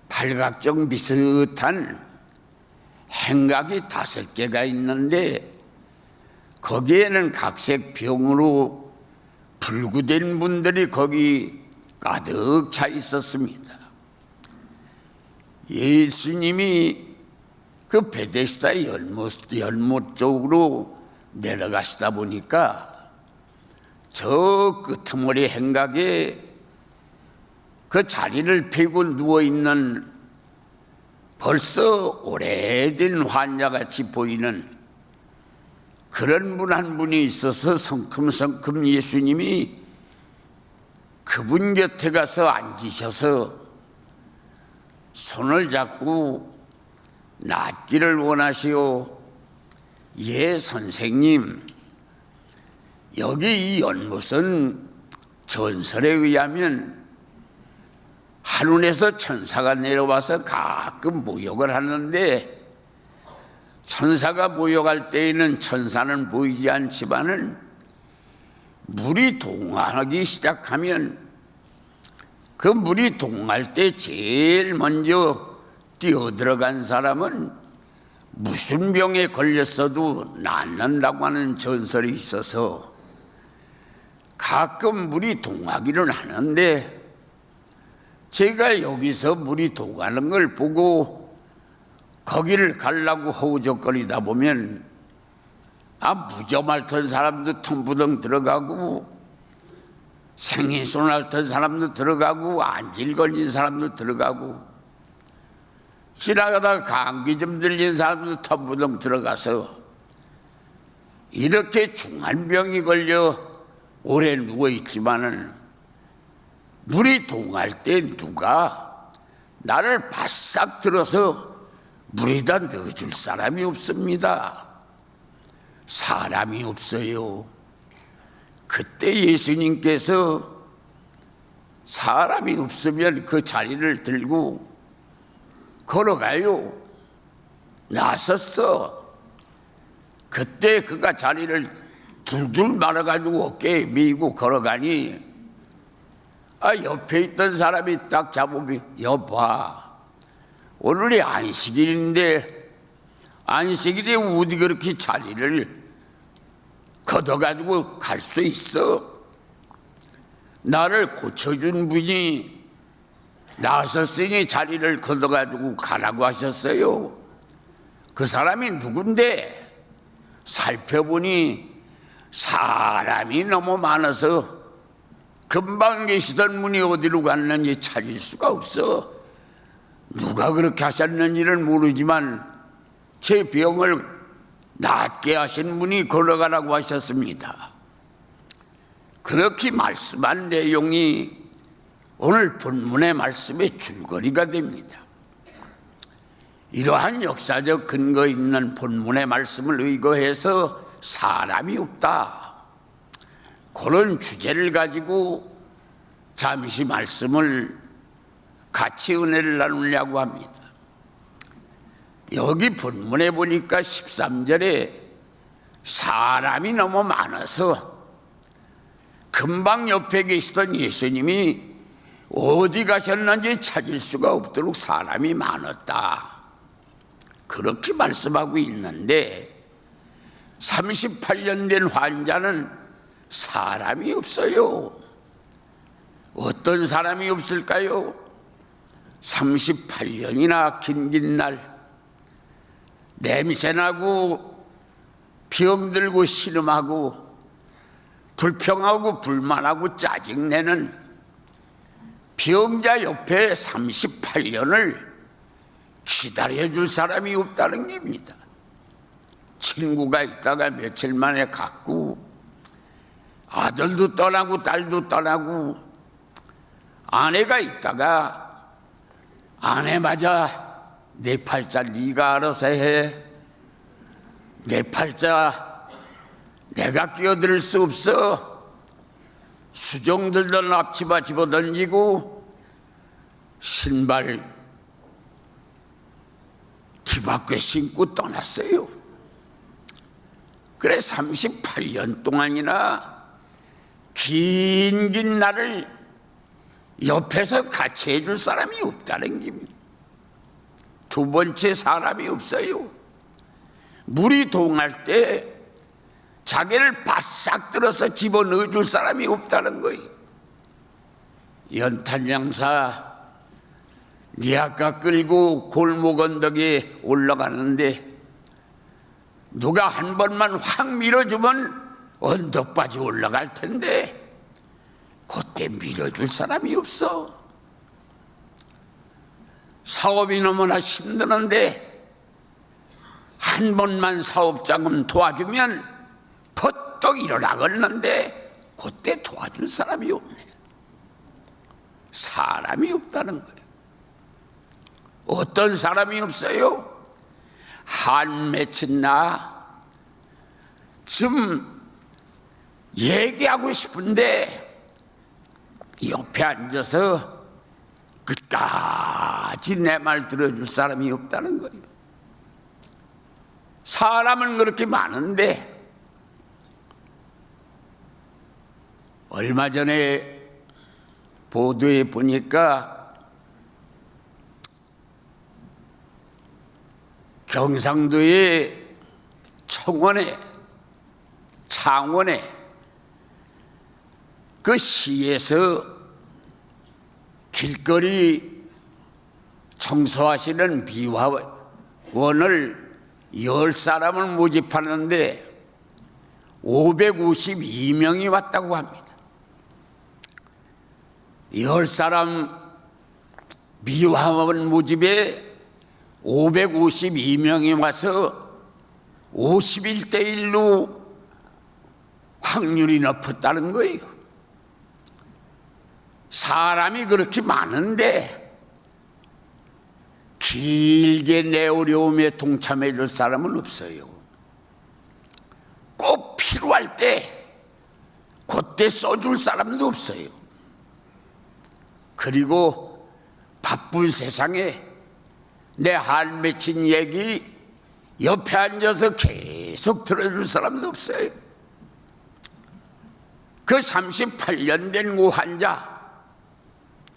팔각정 비슷한 행각이 5개가 있는데 거기에는 각색 병으로 불구된 분들이 거기 가득 차 있었습니다. 예수님이 그 베데스다 연못 쪽으로 내려가시다 보니까 저 끄트머리 행각에 그 자리를 펴고 누워있는 벌써 오래된 환자같이 보이는 그런 분 한 분이 있어서 성큼성큼 예수님이 그분 곁에 가서 앉으셔서 손을 잡고 낫기를 원하시오. 예, 선생님. 여기 이 연못은 전설에 의하면 하늘에서 천사가 내려와서 가끔 모욕을 하는데 천사가 모욕할 때에는 천사는 보이지 않지만은 물이 동하기 시작하면 그 물이 동할 때 제일 먼저 뛰어들어간 사람은 무슨 병에 걸렸어도 낫는다고 하는 전설이 있어서 가끔 물이 동하기는 하는데 제가 여기서 물이 동하는 걸 보고 거기를 가려고 허우적거리다 보면 무좀 앓던 사람도 텅부덩 들어가고 생인손 앓던 사람도 들어가고 안질 걸린 사람도 들어가고 지나가다가 감기 좀 들린 사람도 텅부덩 들어가서 이렇게 중한 병이 걸려 오래 누워있지만은 물이 동할 때 누가 나를 바싹 들어서 물에다 넣어줄 사람이 없습니다. 사람이 없어요. 그때 예수님께서 사람이 없으면 그 자리를 들고 걸어가요. 나섰어. 그때 그가 자리를 둘둘 말아가지고 어깨에 메고 걸어가니 옆에 있던 사람이 딱 잡으면 여봐, 오늘이 안식일인데 안식일에 어디 그렇게 자리를 걷어가지고 갈 수 있어? 나를 고쳐준 분이 나섰으니 자리를 걷어가지고 가라고 하셨어요. 그 사람이 누군데? 살펴보니 사람이 너무 많아서 금방 계시던 분이 어디로 갔는지 찾을 수가 없어. 누가 그렇게 하셨는지는 모르지만 제 병을 낫게 하신 분이 걸어가라고 하셨습니다. 그렇게 말씀한 내용이 오늘 본문의 말씀의 줄거리가 됩니다. 이러한 역사적 근거 있는 본문의 말씀을 의거해서 사람이 없다, 그런 주제를 가지고 잠시 말씀을 같이 은혜를 나누려고 합니다. 여기 본문에 보니까 13절에 사람이 너무 많아서 금방 옆에 계시던 예수님이 어디 가셨는지 찾을 수가 없도록 사람이 많았다, 그렇게 말씀하고 있는데 38년 된 환자는 사람이 없어요. 어떤 사람이 없을까요? 38년이나 긴 날 냄새나고 병들고 신음하고 불평하고 불만하고 짜증내는 병자 옆에 38년을 기다려줄 사람이 없다는 겁니다. 친구가 있다가 며칠 만에 갔고 아들도 떠나고 딸도 떠나고 아내가 있다가 아내 맞아 내 팔자 네가 알아서 해. 내 팔자 내가 끼어들 수 없어. 수종 들던 앞치마 집어던지고 신발 뒤바꿔 신고 떠났어요. 그래 38년 동안이나 긴 날을 옆에서 같이 해줄 사람이 없다는 겁니다. 두 번째 사람이 없어요. 물이 동할 때 자기를 바싹 들어서 집어넣어 줄 사람이 없다는 거예요. 연탄장사 네 아까 끌고 골목 언덕에 올라가는데 누가 한 번만 확 밀어주면 언덕까지 올라갈 텐데 그때 밀어줄 사람이 없어. 사업이 너무나 힘드는데 한 번만 사업자금 도와주면 퍼떡 일어나겠는데 그때 도와줄 사람이 없네. 사람이 없다는 거예요. 어떤 사람이 없어요? 한 맺힌 나 좀 얘기하고 싶은데 옆에 앉아서 끝까지 내 말 들어줄 사람이 없다는 거예요. 사람은 그렇게 많은데 얼마 전에 보도에 보니까 경상도의 창원에 그 시에서 길거리 청소하시는 미화원을 10사람을 모집하는데 552명이 왔다고 합니다. 10사람 미화원 모집에 552명이 와서 51대 1로 확률이 높았다는 거예요. 사람이 그렇게 많은데 길게 내 어려움에 동참해 줄 사람은 없어요. 꼭 필요할 때 그때 써줄 사람도 없어요. 그리고 바쁜 세상에 내 한 맺힌 얘기 옆에 앉아서 계속 들어줄 사람도 없어요. 그 38년 된 그 환자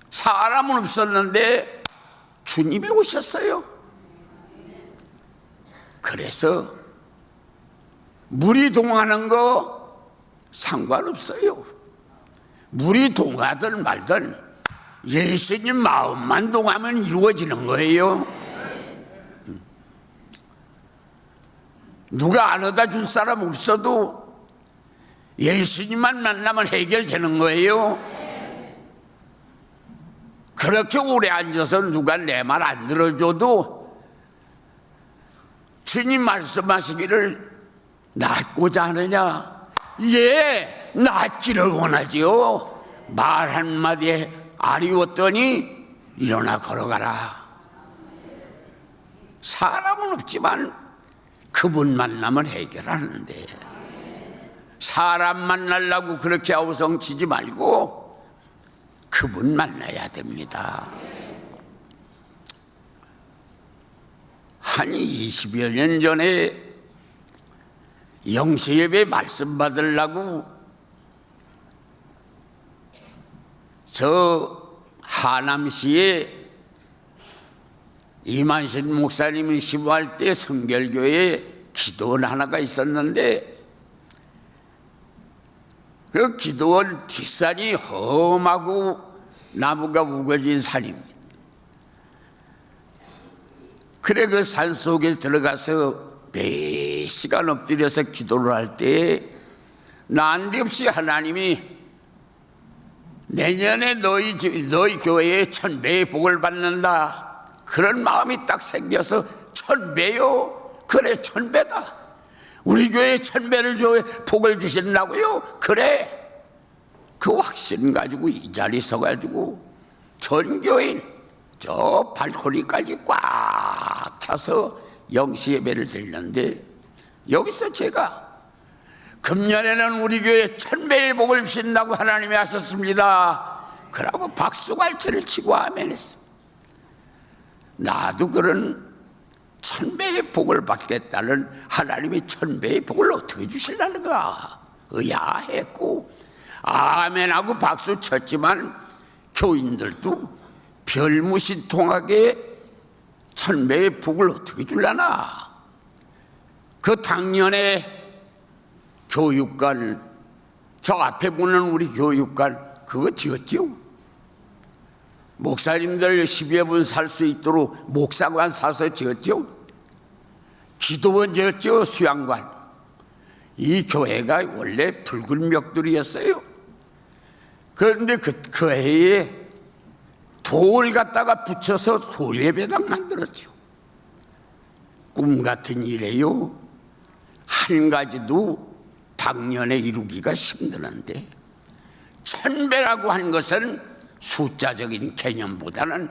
사람은 없었는데 주님이 오셨어요. 그래서 물이 동하는 거 상관없어요. 물이 동하든 말든 예수님 마음만 동하면 이루어지는 거예요. 누가 안아다 줄 사람 없어도 예수님만 만나면 해결되는 거예요. 그렇게 오래 앉아서 누가 내 말 안 들어줘도 주님 말씀하시기를 낫고자 하느냐? 예, 낫기를 원하지요. 말 한마디에 아리웠더니 일어나 걸어가라. 사람은 없지만 그분 만나면 해결하는데 사람 만나려고 그렇게 아우성치지 말고 그분 만나야 됩니다. 한 20여 년 전에 영세예배 말씀 받으려고 저 하남시에 이만신 목사님이 심호할 때 성결교회에 기도원 하나가 있었는데 그 기도원 뒷산이 험하고 나무가 우거진 산입니다. 그래 그 산 속에 들어가서 몇 시간 엎드려서 기도를 할 때 난데없이 하나님이 내년에 너희 교회에 1000배의 복을 받는다, 그런 마음이 딱 생겨서 1000배요? 그래 1000배다. 우리 교회에 1000배를 줘 복을 주신다고요? 그래. 그 확신 가지고 이 자리 서가지고 전 교인 저 발코니까지 꽉 차서 영시 예배를 드리는데, 여기서 제가 금년에는 우리 교회에 1000배의 복을 주신다고 하나님이 하셨습니다, 그러고 박수갈채를 치고 아멘했어. 나도 그런 1000배의 복을 받겠다는 하나님이 1000배의 복을 어떻게 주실라는가 의아했고 아멘하고 박수 쳤지만, 교인들도 별무신통하게 1000배의 복을 어떻게 줄라나. 그 당년에 교육관, 저 앞에 보는 우리 교육관 그거 지었죠. 목사님들 10여 분 살 수 있도록 목사관 사서 지었죠. 기도원 지었죠. 수양관. 이 교회가 원래 붉은 벽돌이었어요. 그런데 그 해에 돌 갖다가 붙여서 돌 예배당 만들었죠. 꿈 같은 일이에요. 한 가지도 당년에 이루기가 힘드는데, 1000배라고 한 것은 숫자적인 개념보다는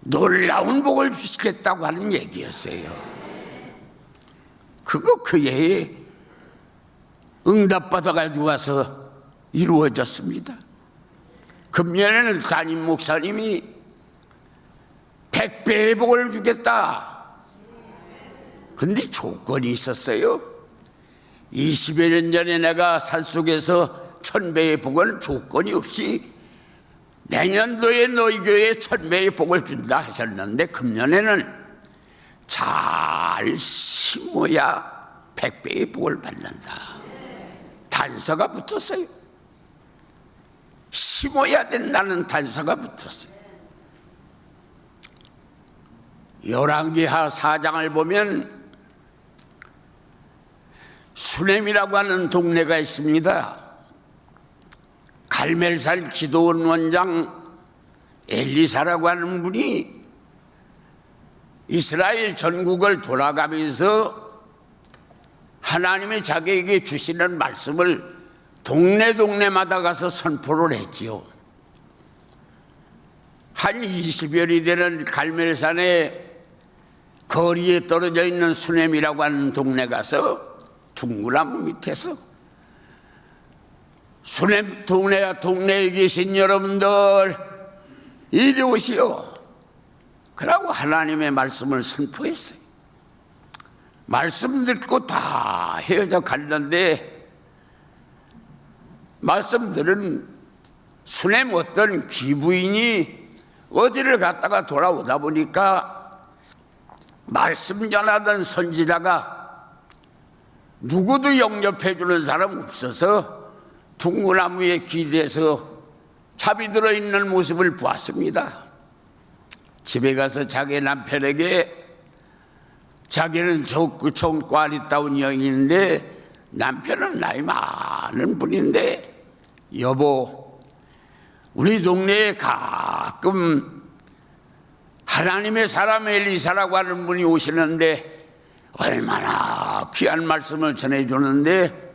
놀라운 복을 주시겠다고 하는 얘기였어요. 그거 그 해에 응답받아가지고 와서 이루어졌습니다. 금년에는 담임 목사님이 100배의 복을 주겠다. 근데 조건이 있었어요. 20여 년 전에 내가 산속에서 1000배의 복은 조건이 없이 내년도에 너희 교회에 1000배의 복을 준다 하셨는데, 금년에는 잘 심어야 100배의 복을 받는다. 단서가 붙었어요. 심어야 된다는 단서가 붙었어요. 열왕기하 4장을 보면 수넴이라고 하는 동네가 있습니다. 갈멜살 기도원 원장 엘리사라고 하는 분이 이스라엘 전국을 돌아가면서 하나님이 자기에게 주시는 말씀을 동네마다 가서 선포를 했지요. 한 20여리 되는 갈멜산의 거리에 떨어져 있는 수넴이라고 하는 동네 가서 둥그나무 밑에서 수넴 동네에 계신 여러분들 이리 오시오. 그러고 하나님의 말씀을 선포했어요. 말씀 듣고 다 헤어져 갔는데, 말씀들은 수넴 어떤 귀부인이 어디를 갔다가 돌아오다 보니까 말씀 전하던 선지자가 누구도 영접해 주는 사람 없어서 둥그나무에 기대서 잡이 들어있는 모습을 보았습니다. 집에 가서 자기 남편에게, 자기는 총괄이 따온 여인인데 남편은 나이 많은 분인데, 여보, 우리 동네에 가끔 하나님의 사람 엘리사라고 하는 분이 오시는데 얼마나 귀한 말씀을 전해주는데,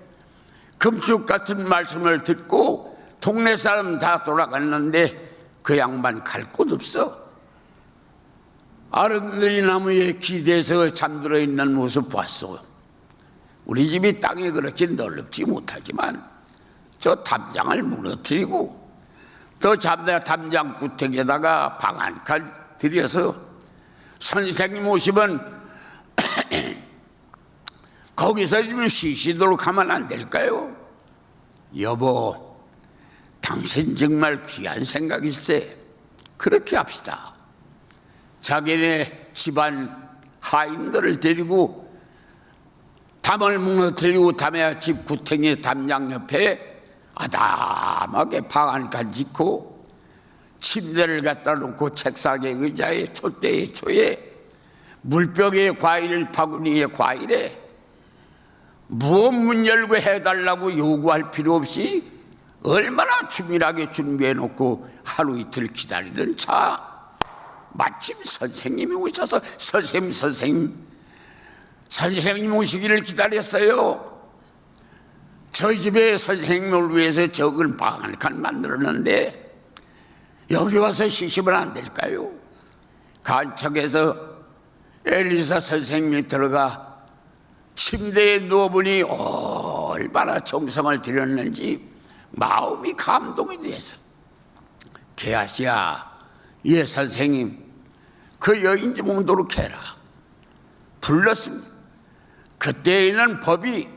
금축 같은 말씀을 듣고 동네 사람 다 돌아갔는데 그 양반 갈 곳 없어. 아름드리 나무에 기대서 잠들어 있는 모습 봤어. 우리 집이 땅이 그렇게 넓지 못하지만 저 담장을 무너뜨리고 또 담장 구택에다가 방 한 칸 들여서 선생님 오시면 거기서 좀 쉬시도록 하면 안 될까요? 여보, 당신 정말 귀한 생각일세. 그렇게 합시다. 자기네 집안 하인들을 데리고 담을 무너뜨리고 담에 집 구탱이 담장 옆에 아담하게 방 한 칸 짓고 침대를 갖다 놓고 책상에 의자에 촛대에 초에 물병에 과일, 바구니에 과일에 무엇 문 열고 해달라고 요구할 필요 없이 얼마나 주밀하게 준비해놓고 하루 이틀 기다리던 차, 마침 선생님이 오셔서 선생님 오시기를 기다렸어요. 저희 집에 선생님을 위해서 적은 방 한 칸 만들었는데 여기 와서 쉬시면 안 될까요? 간척해서 엘리사 선생님이 들어가 침대에 누워보니 얼마나 정성을 들였는지 마음이 감동이 돼서, 개아씨야, 예 선생님, 그 여인 좀 오도록 해라. 불렀습니다. 그때에는 법이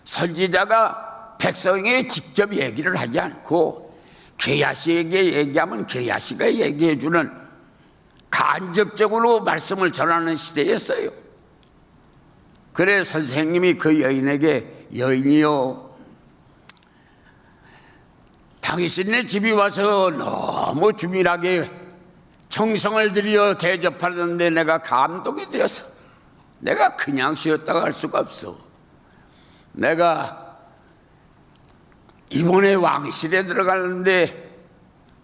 선지자가 백성에게 직접 얘기를 하지 않고 개야시에게 얘기하면 개야시가 얘기해주는 간접적으로 말씀을 전하는 시대였어요. 그래 선생님이 그 여인에게, 여인이요, 당신네 집이 와서 너무 주밀하게 정성을 들여 대접하는데 내가 감동이 되어서 내가 그냥 쉬었다가 할 수가 없어. 내가 이번에 왕실에 들어가는데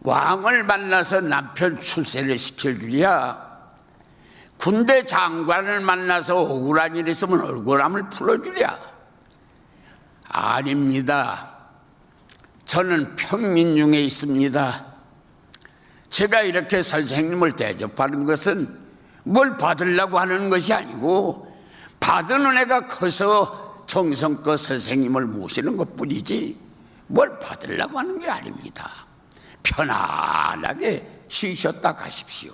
왕을 만나서 남편 출세를 시켜주랴, 군대 장관을 만나서 억울한 일 있으면 억울함을 풀어주랴. 아닙니다. 저는 평민 중에 있습니다. 제가 이렇게 선생님을 대접하는 것은 뭘 받으려고 하는 것이 아니고 받은 은혜가 커서 정성껏 선생님을 모시는 것뿐이지 뭘 받으려고 하는 게 아닙니다. 편안하게 쉬셨다 가십시오.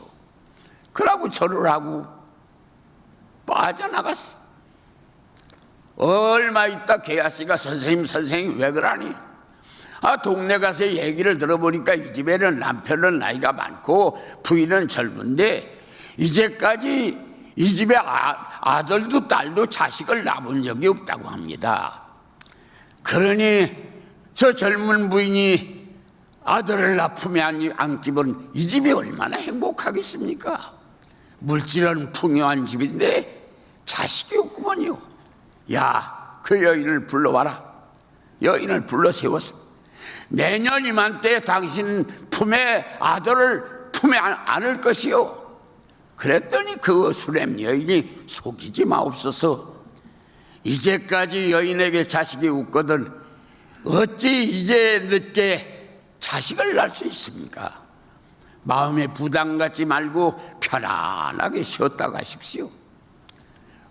그러고 절을 하고 빠져나갔어. 얼마 있다 개아씨가 선생님 왜 그러니? 동네 가서 얘기를 들어보니까 이 집에는 남편은 나이가 많고 부인은 젊은데 이제까지 이 집에 아들도 딸도 자식을 낳은 적이 없다고 합니다. 그러니 저 젊은 부인이 아들을 품에 안기면 이 집이 얼마나 행복하겠습니까? 물질은 풍요한 집인데 자식이 없구먼요. 야, 그 여인을 불러와라. 여인을 불러 세웠습니다. 내년 이맘때 당신 품에 아들을 품에 안을 것이요. 그랬더니 그 수렘 여인이 속이지 마옵소서. 이제까지 여인에게 자식이 없거든 어찌 이제 늦게 자식을 낳을 수 있습니까? 마음에 부담 갖지 말고 편안하게 쉬었다 가십시오.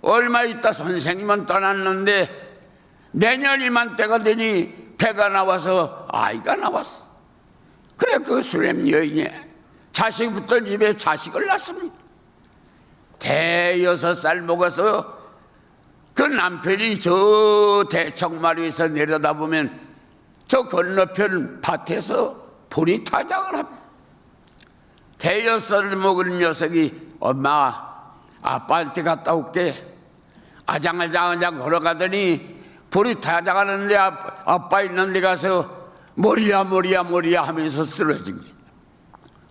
얼마 있다 선생님은 떠났는데 내년 이맘때가 되니 배가 나와서 아이가 나왔어. 그래 그 수렘 여인이 자식 붙던 집에 자식을 낳습니다. 대6살 먹어서 그 남편이 저 대청마루에서 내려다보면 저 건너편 밭에서 보리타작을 합니다. 대6살 먹은 녀석이 엄마 아빠한테 갔다 올게. 아장아장 걸어가더니 보리타작하는데 아빠 있는 데 가서 머리야 하면서 쓰러집니다.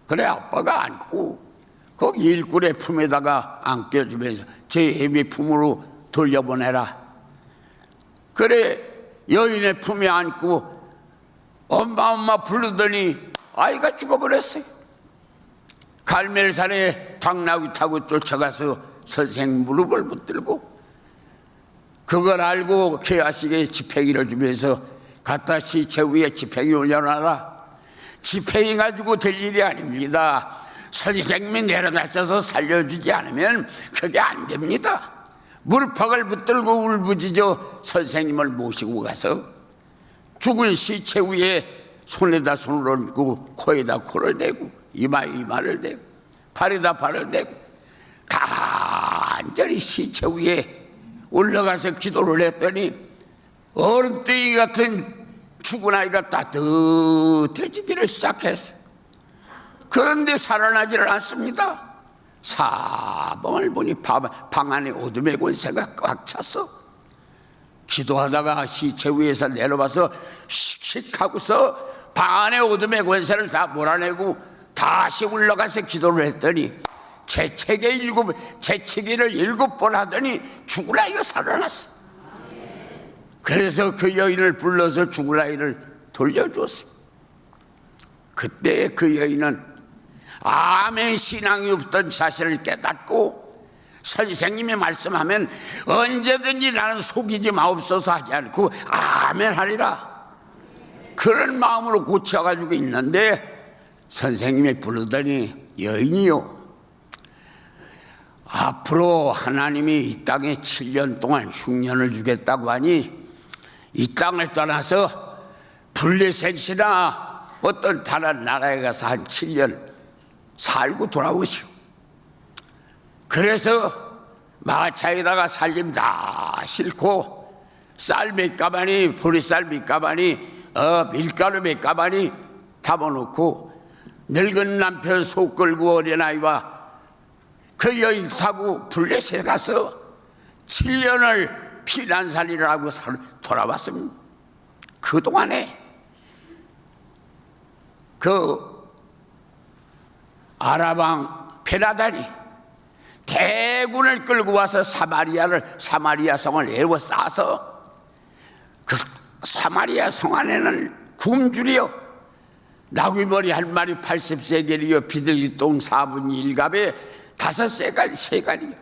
그래 아빠가 안고 거기 일꾼의 품에다가 안겨주면서 제 애미 품으로 돌려보내라. 그래 여인의 품에 안고 엄마 부르더니 아이가 죽어버렸어요. 갈멜산에 당나귀 타고 쫓아가서 선생 무릎을 붙들고 그걸 알고 개아씨에게 지팽이를 주면서 갖다 시체 위에 지팽이 올려놔라. 지팽이 가지고 될 일이 아닙니다. 선생님이 내려가셔서 살려주지 않으면 그게 안 됩니다. 무릎팍을 붙들고 울부짖어 선생님을 모시고 가서 죽은 시체 위에 손에다 손을 얹고 코에다 코를 대고 이마에 이마를 대고 발에다 발을 대고 간절히 시체 위에 올라가서 기도를 했더니 얼음덩이 같은 죽은 아이가 따뜻해지기를 시작했어요. 그런데 살아나지를 않습니다. 사방을 보니 방 안에 어둠의 권세가 꽉 찼어. 기도하다가 시체 위에서 내려와서 씩씩하고서 방 안에 어둠의 권세를 다 몰아내고 다시 올라가서 기도를 했더니 재채기를 7번 하더니 죽을 아이가 살아났어. 그래서 그 여인을 불러서 죽을 아이를 돌려주었습니다. 그때 그 여인은 아멘 신앙이 없던 사실을 깨닫고 선생님이 말씀하면 언제든지 나는 속이지 마옵소서 하지 않고 아멘 하리라, 그런 마음으로 고쳐가지고 있는데 선생님이 부르더니 여인이요, 앞으로 하나님이 이 땅에 7년 동안 흉년을 주겠다고 하니 이 땅을 떠나서 블레셋이나 어떤 다른 나라에 가서 한 7년 살고 돌아오시오. 그래서 마차에다가 살림 다 싣고 쌀 몇 가마니, 보리쌀 몇 가마니, 밀가루 몇 가마니 담아놓고 늙은 남편 속 끌고 어린아이와 그 여인 타고 블레셋에 가서 7년을 피난살이를 하고 돌아왔습니다. 그동안에 그 아람왕 베나단이 대군을 끌고 와서 사마리아 성을 에워싸서 그 사마리아 성 안에는 굶주려 나귀머리 한 마리 80세겔이요 비둘기 똥 4분의 1갑에 5세간이요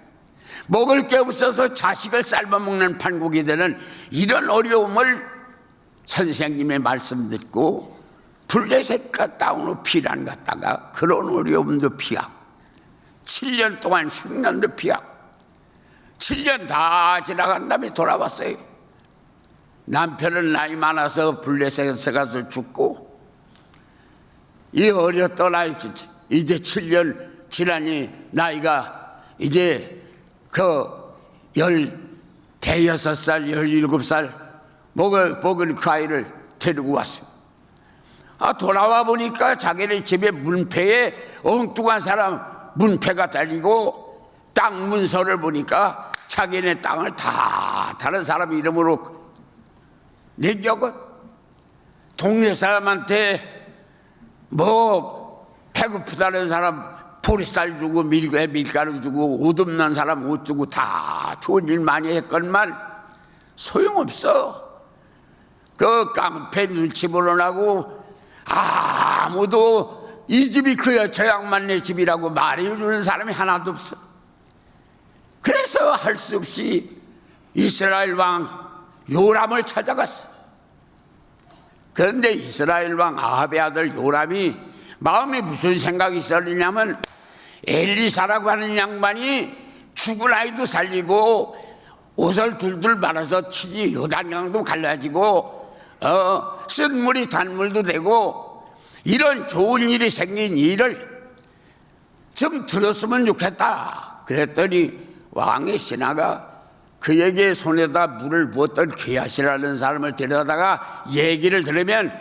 먹을 게 없어서 자식을 삶아먹는 판국이 되는 이런 어려움을 선생님의 말씀 듣고 블레셋 갔다 온 후 피난 갔다가 그런 어려움도 피하고 7년 동안 흉년도 피하고 7년 다 지나간 다음에 돌아왔어요. 남편은 나이 많아서 블레셋에 가서 죽고 이 어렸던 아이 이제 7년 지나니 나이가 이제 대여섯 살 17살 먹은 그 아이를 데리고 왔어요. 돌아와 보니까 자기네 집에 문패에 엉뚱한 사람 문패가 달리고 땅 문서를 보니까 자기네 땅을 다 다른 사람 이름으로 내겨고 동네 사람한테 뭐 배고프다는 사람 보리쌀 주고 밀가루 주고 옷 없는 사람 옷 주고 다 좋은 일 많이 했건만 소용없어. 그 깡패 눈치 보러나고 아무도 이 집이 저 양반네 집이라고 말해주는 사람이 하나도 없어. 그래서 할 수 없이 이스라엘 왕 요람을 찾아갔어. 그런데 이스라엘 왕 아합의 아들 요람이 마음에 무슨 생각이 있었냐면 엘리사라고 하는 양반이 죽은 아이도 살리고 옷을 둘둘 말아서 치지 요단강도 갈라지고 쓴 물이 단물도 되고 이런 좋은 일이 생긴 일을 좀 들었으면 좋겠다. 그랬더니 왕의 신하가 그에게 손에다 물을 부었던 게하시라는 사람을 데려다가 얘기를 들으면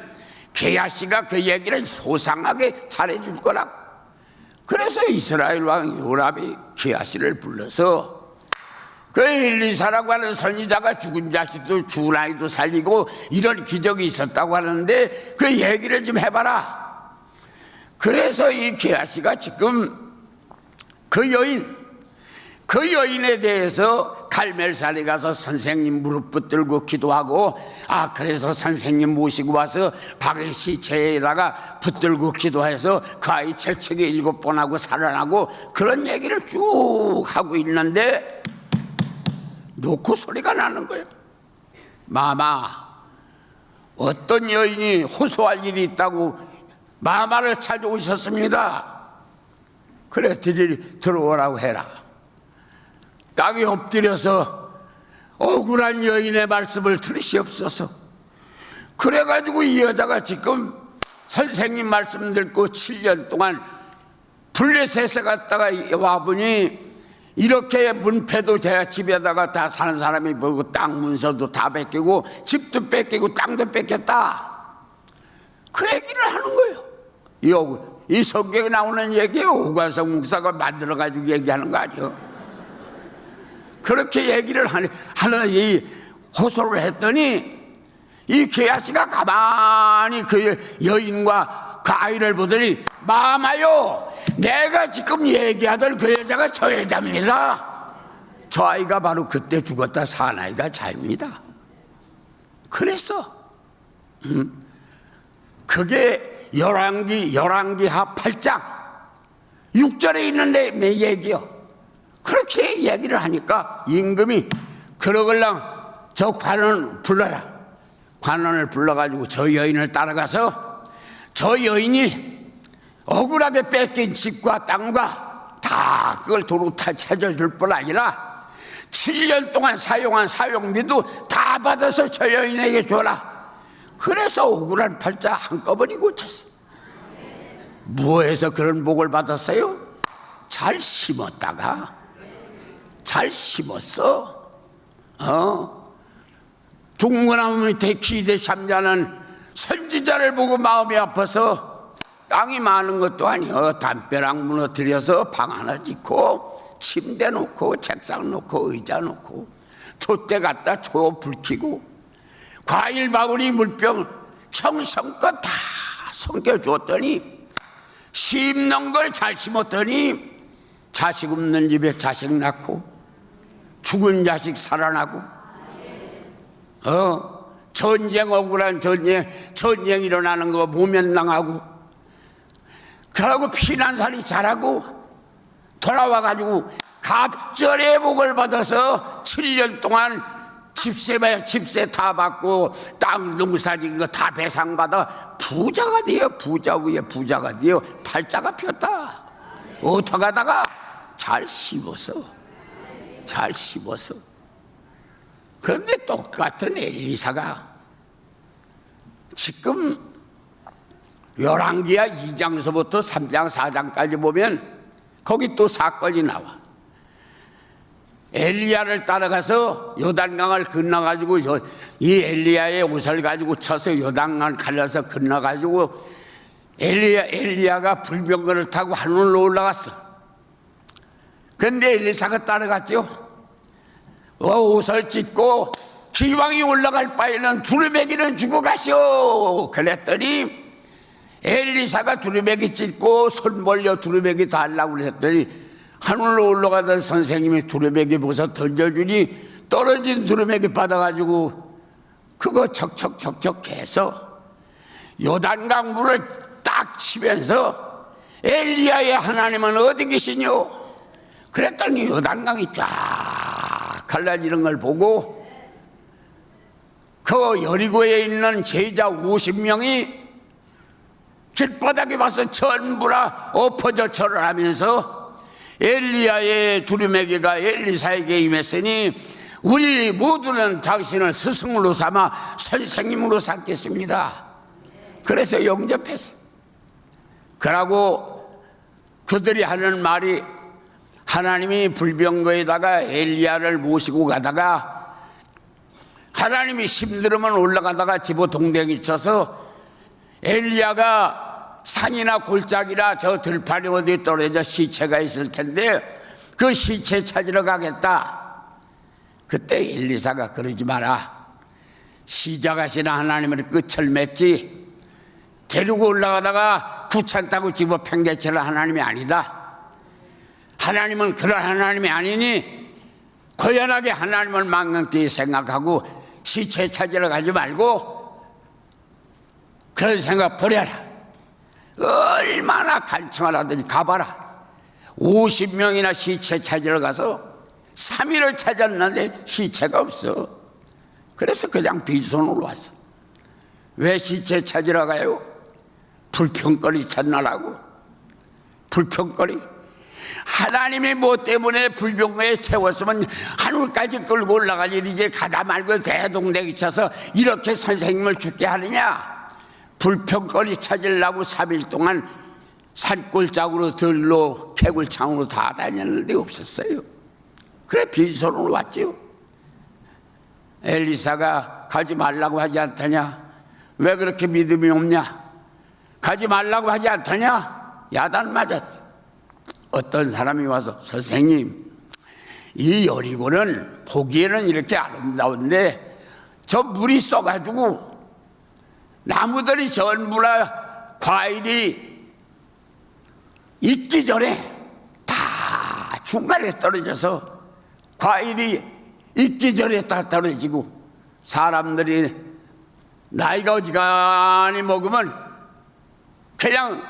게하시가 그 얘기를 소상하게 잘해줄 거라고. 그래서 이스라엘 왕 요람이 게하시를 불러서 그 엘리사라고 하는 선지자가 죽은 자식도 죽은 아이도 살리고 이런 기적이 있었다고 하는데 그 얘기를 좀 해봐라. 그래서 이 게하시가 지금 그 여인에 대해서 갈멜산에 가서 선생님 무릎 붙들고 기도하고 그래서 선생님 모시고 와서 바게시 제에다가 붙들고 기도해서 그 아이 재채기 7번 하고 살아나고 그런 얘기를 쭉 하고 있는데 놓고 소리가 나는 거예요. 마마, 어떤 여인이 호소할 일이 있다고 마마를 찾아오셨습니다. 그래 들어오라고 해라. 땅에 엎드려서 억울한 여인의 말씀을 들으시옵소서. 그래가지고 이 여자가 지금 선생님 말씀 듣고 7년 동안 블레셋에 갔다가 와보니 이렇게 문패도 제 집에다가 다 사는 사람이 보고 땅 문서도 다 뺏기고 집도 뺏기고 땅도 뺏겼다. 그 얘기를 하는 거예요. 이 성경에 나오는 얘기예요. 오관성 목사가 만들어가지고 얘기하는 거 아니에요. 그렇게 얘기를 하는 이 호소를 했더니 이 게하시가 가만히 그 여인과 그 아이를 보더니 마마요, 내가 지금 얘기하던 그 여자가 저 여자입니다. 저 아이가 바로 그때 죽었다 사나이가 자입니다. 그래서 그게 열왕기하 8장 6절에 있는 내 얘기요. 그렇게 얘기를 하니까 임금이 그러걸랑 저 관원을 불러라. 관원을 불러가지고 저 여인을 따라가서 저 여인이 억울하게 뺏긴 집과 땅과 다 그걸 도로 다 찾아줄 뿐 아니라 7년 동안 사용한 사용비도 다 받아서 저 여인에게 줘라. 그래서 억울한 팔자 한꺼번에 고쳤어. 무엇에서 그런 복을 받았어요? 잘 심었다가 잘 심었어. 둥그나무 밑에 기대 잠자는 선지자를 보고 마음이 아파서 땅이 많은 것도 아니여 담벼락 무너뜨려서 방 하나 짓고 침대 놓고 책상 놓고 의자 놓고 촛대 갖다 초 불 켜고 과일 바구니 물병 정성껏 다 섬겨주었더니 심는 걸 잘 심었더니 자식 없는 집에 자식 낳고 죽은 자식 살아나고 전쟁 억울한 전쟁 일어나는 거 모면당하고 그러고 피난살이 잘하고 돌아와가지고 갑절의 복을 받아서 7년 동안 집세 다 받고 땅 농사 지은 거 다 배상받아 부자가 돼요. 부자 위에 부자가 돼요. 팔자가 폈다. 어떡하다가 잘 심어서 그런데 똑같은 엘리사가 지금 열왕기하 2장서부터 3장 4장까지 보면 거기 또 사건이 나와. 엘리야를 따라가서 요단강을 건너가지고 이 엘리야의 옷을 가지고 쳐서 요단강을 갈라서 건너가지고 엘리야가 불병거를 타고 하늘로 올라갔어. 그런데 엘리사가 따라갔죠. 옷을 찢고 기왕이 올라갈 바에는 두루베기는 주고 가시오. 그랬더니 엘리사가 두루베기 찢고 손 벌려 두루베기 달라고 그랬더니 하늘로 올라가던 선생님이 두루베기 벗어 던져주니 떨어진 두루베기 받아가지고 그거 척척척척 해서 요단강 물을 딱 치면서 엘리야의 하나님은 어디 계시뇨? 그랬더니 요단강이 쫙 갈라지는 걸 보고 그 여리고에 있는 제자 50명이 길바닥에 와서 전부 다 엎어져 절을 하면서 엘리야의 두루매기가 엘리사에게 임했으니 우리 모두는 당신을 스승으로 삼아 선생님으로 삼겠습니다. 그래서 영접했어. 그러고 그들이 하는 말이 하나님이 불병거에다가 엘리야를 모시고 가다가 하나님이 힘들으면 올라가다가 집어 동댕이 쳐서 엘리야가 산이나 골짜기나 저 들판이 어디 떨어져 시체가 있을 텐데 그 시체 찾으러 가겠다. 그때 엘리사가 그러지 마라. 시작하시는 하나님을 끝을 맺지 데리고 올라가다가 구찬다고 집어 팽개치는 하나님이 아니다. 하나님은 그런 하나님이 아니니 고연하게 하나님을 망령되이 생각하고 시체 찾으러 가지 말고 그런 생각 버려라. 얼마나 간청을 하더니 가봐라. 50명이나 시체 찾으러 가서 3일을 찾았는데 시체가 없어. 그래서 그냥 빈손으로 왔어. 왜 시체 찾으러 가요? 불평거리 찾느라고. 불평거리. 하나님이 뭐 때문에 불병거에 태웠으면 하늘까지 끌고 올라가지 이제 가다 말고 대동댕이 쳐서 이렇게 선생님을 죽게 하느냐. 불평거리 찾으려고 3일 동안 산골짜기로 들로 개굴창으로 다 다녔는데 없었어요. 그래 빈손으로 왔지요. 엘리사가 가지 말라고 하지 않더냐? 왜 그렇게 믿음이 없냐? 가지 말라고 하지 않더냐? 야단 맞았지. 어떤 사람이 와서 선생님 이 여리고는 보기에는 이렇게 아름다운데 저 물이 써가지고 나무들이 전부 다 과일이 익기 전에 다 중간에 떨어져서 과일이 익기 전에 다 떨어지고 사람들이 나이가 어지간히 먹으면 그냥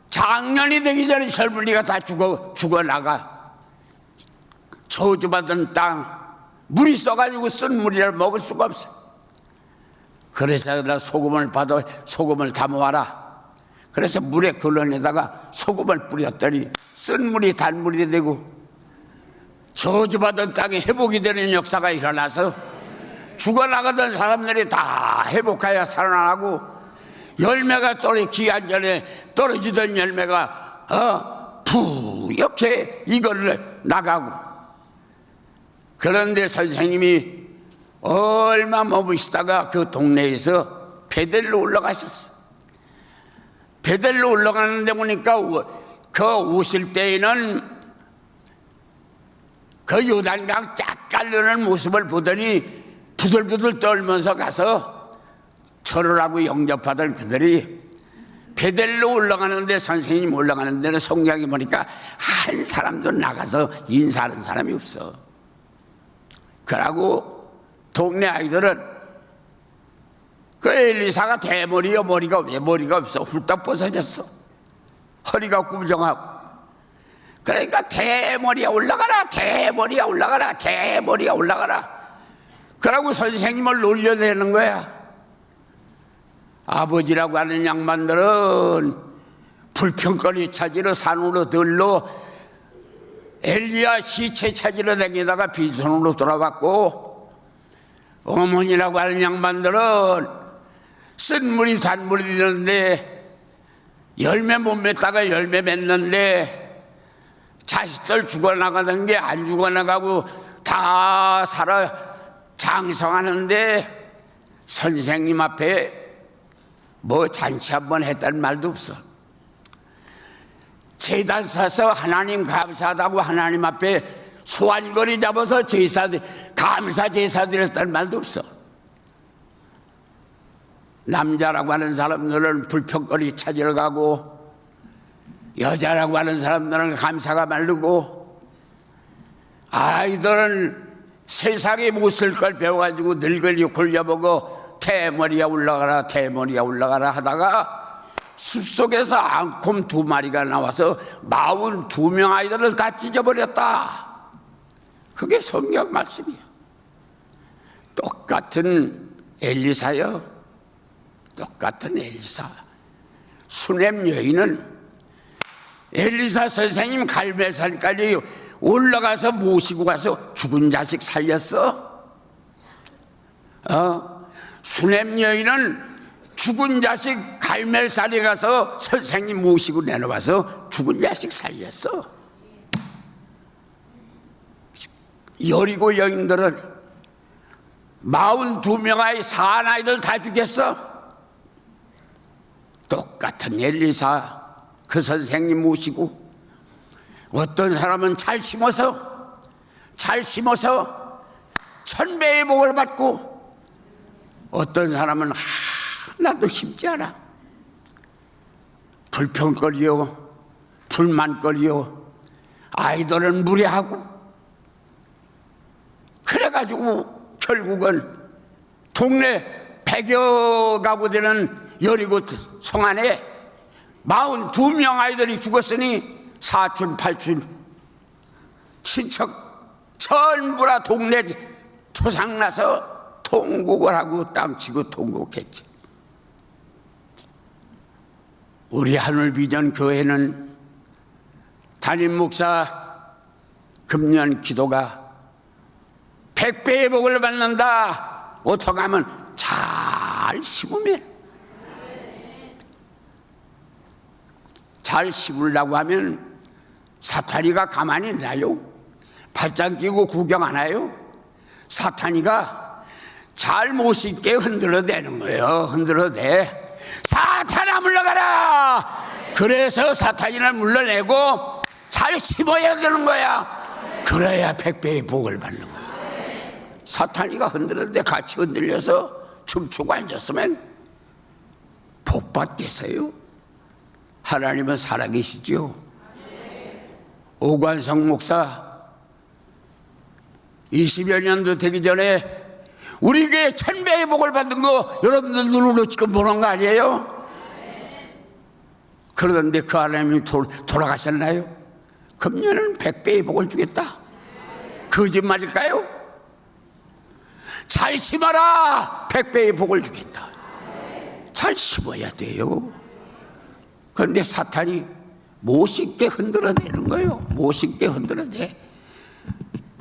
장년이 되기 전에 젊은이가 다 죽어나가. 저주받은 땅 물이 써가지고 쓴 물이라 먹을 수가 없어. 그래서 나 소금을 받아 소금을 담아와라. 그래서 물에 걸러내다가 소금을 뿌렸더니 쓴 물이 단물이 되고 저주받은 땅에 회복이 되는 역사가 일어나서 죽어나가던 사람들이 다 회복하여 살아나고 열매가 귀한 전에 떨어지던 열매가 부옇게 이거를 나가고. 그런데 선생님이 얼마 머무시다가 그 동네에서 베델로 올라가셨어. 베델로 올라가는데 보니까 그 오실 때에는 그 요단강 쫙 깔려는 모습을 보더니 부들부들 떨면서 가서 절을 하고 영접하던 그들이 베델로 올라가는데, 선생님 올라가는 데는 성경에 보니까 한 사람도 나가서 인사하는 사람이 없어. 그러고 동네 아이들은 그 엘리사가 대머리여, 머리가 왜 머리가 없어? 훌떡 벗어졌어. 허리가 구부정하고. 그러니까 대머리야 올라가라, 대머리야 올라가라, 대머리야 올라가라. 그러고 선생님을 놀려내는 거야. 아버지라고 하는 양반들은 불평거리 찾으러 산으로 들러 엘리야 시체 찾으러 다니다가 빈손으로 돌아왔고, 어머니라고 하는 양반들은 쓴물이 단물이 되는데 열매 못 맺다가 열매 맺는데 자식들 죽어나가던 게 안 죽어나가고 다 살아 장성하는데 선생님 앞에 뭐 잔치 한번 했다는 말도 없어. 제단 사서 하나님 감사하다고 하나님 앞에 소환거리 잡아서 감사 제사 드렸다는 말도 없어. 남자라고 하는 사람들은 불평거리 찾으러 가고, 여자라고 하는 사람들은 감사가 마르고, 아이들은 세상에 못 쓸 걸 배워가지고 늙은이 골려보고 대머리야 올라가라, 대머리야 올라가라 하다가 숲속에서 앙콤 2마리가 나와서 42명 아이들을 다 찢어버렸다. 그게 성경 말씀이야. 똑같은 엘리사요, 똑같은 엘리사. 수넴 여인은 엘리사 선생님 갈멜산까지 올라가서 모시고 가서 죽은 자식 살렸어. 수넴 여인은 죽은 자식 갈멜산에 가서 선생님 모시고 내려와서 죽은 자식 살렸어. 여리고 여인들은 42명의 사나이들 다 죽였어. 똑같은 엘리사 그 선생님 모시고, 어떤 사람은 잘 심어서 1000배의 복을 받고, 어떤 사람은 하나도 심지 않아. 불평거리요, 불만거리요, 아이들은 무례하고. 그래가지고 결국은 동네 100여 가구 되는 여리고 성 안에 42명 아이들이 죽었으니 사촌, 팔촌, 친척 전부 다 동네 초상나서 통곡을 하고 땅치고 통곡했지. 우리 하늘비전 교회는 담임 목사 금년 기도가 100배의 복을 받는다. 어떻게 하면? 잘 심으면. 잘 심으려고 하면 사탄이가 가만히 있나요? 발장 끼고 구경 안 해요? 사탄이가 잘 못 심게 흔들어대는 거예요. 흔들어대. 사탄아 물러가라. 그래서 사탄이를 물러내고 잘 심어야 되는 거야. 그래야 100배의 복을 받는 거야. 사탄이가 흔들었는데 같이 흔들려서 춤추고 앉았으면 복 받겠어요? 하나님은 살아계시죠. 오관성 목사 20여 년도 되기 전에 우리 교회 1000배의 복을 받은 거 여러분들 눈으로 지금 보는 거 아니에요? 그러던데 그 하나님이 돌아가셨나요? 금년은 100배의 복을 주겠다. 거짓말일까요? 잘 심어라. 100배의 복을 주겠다. 잘 심어야 돼요. 그런데 사탄이 못심게 흔들어대는 거예요. 못심게 흔들어대.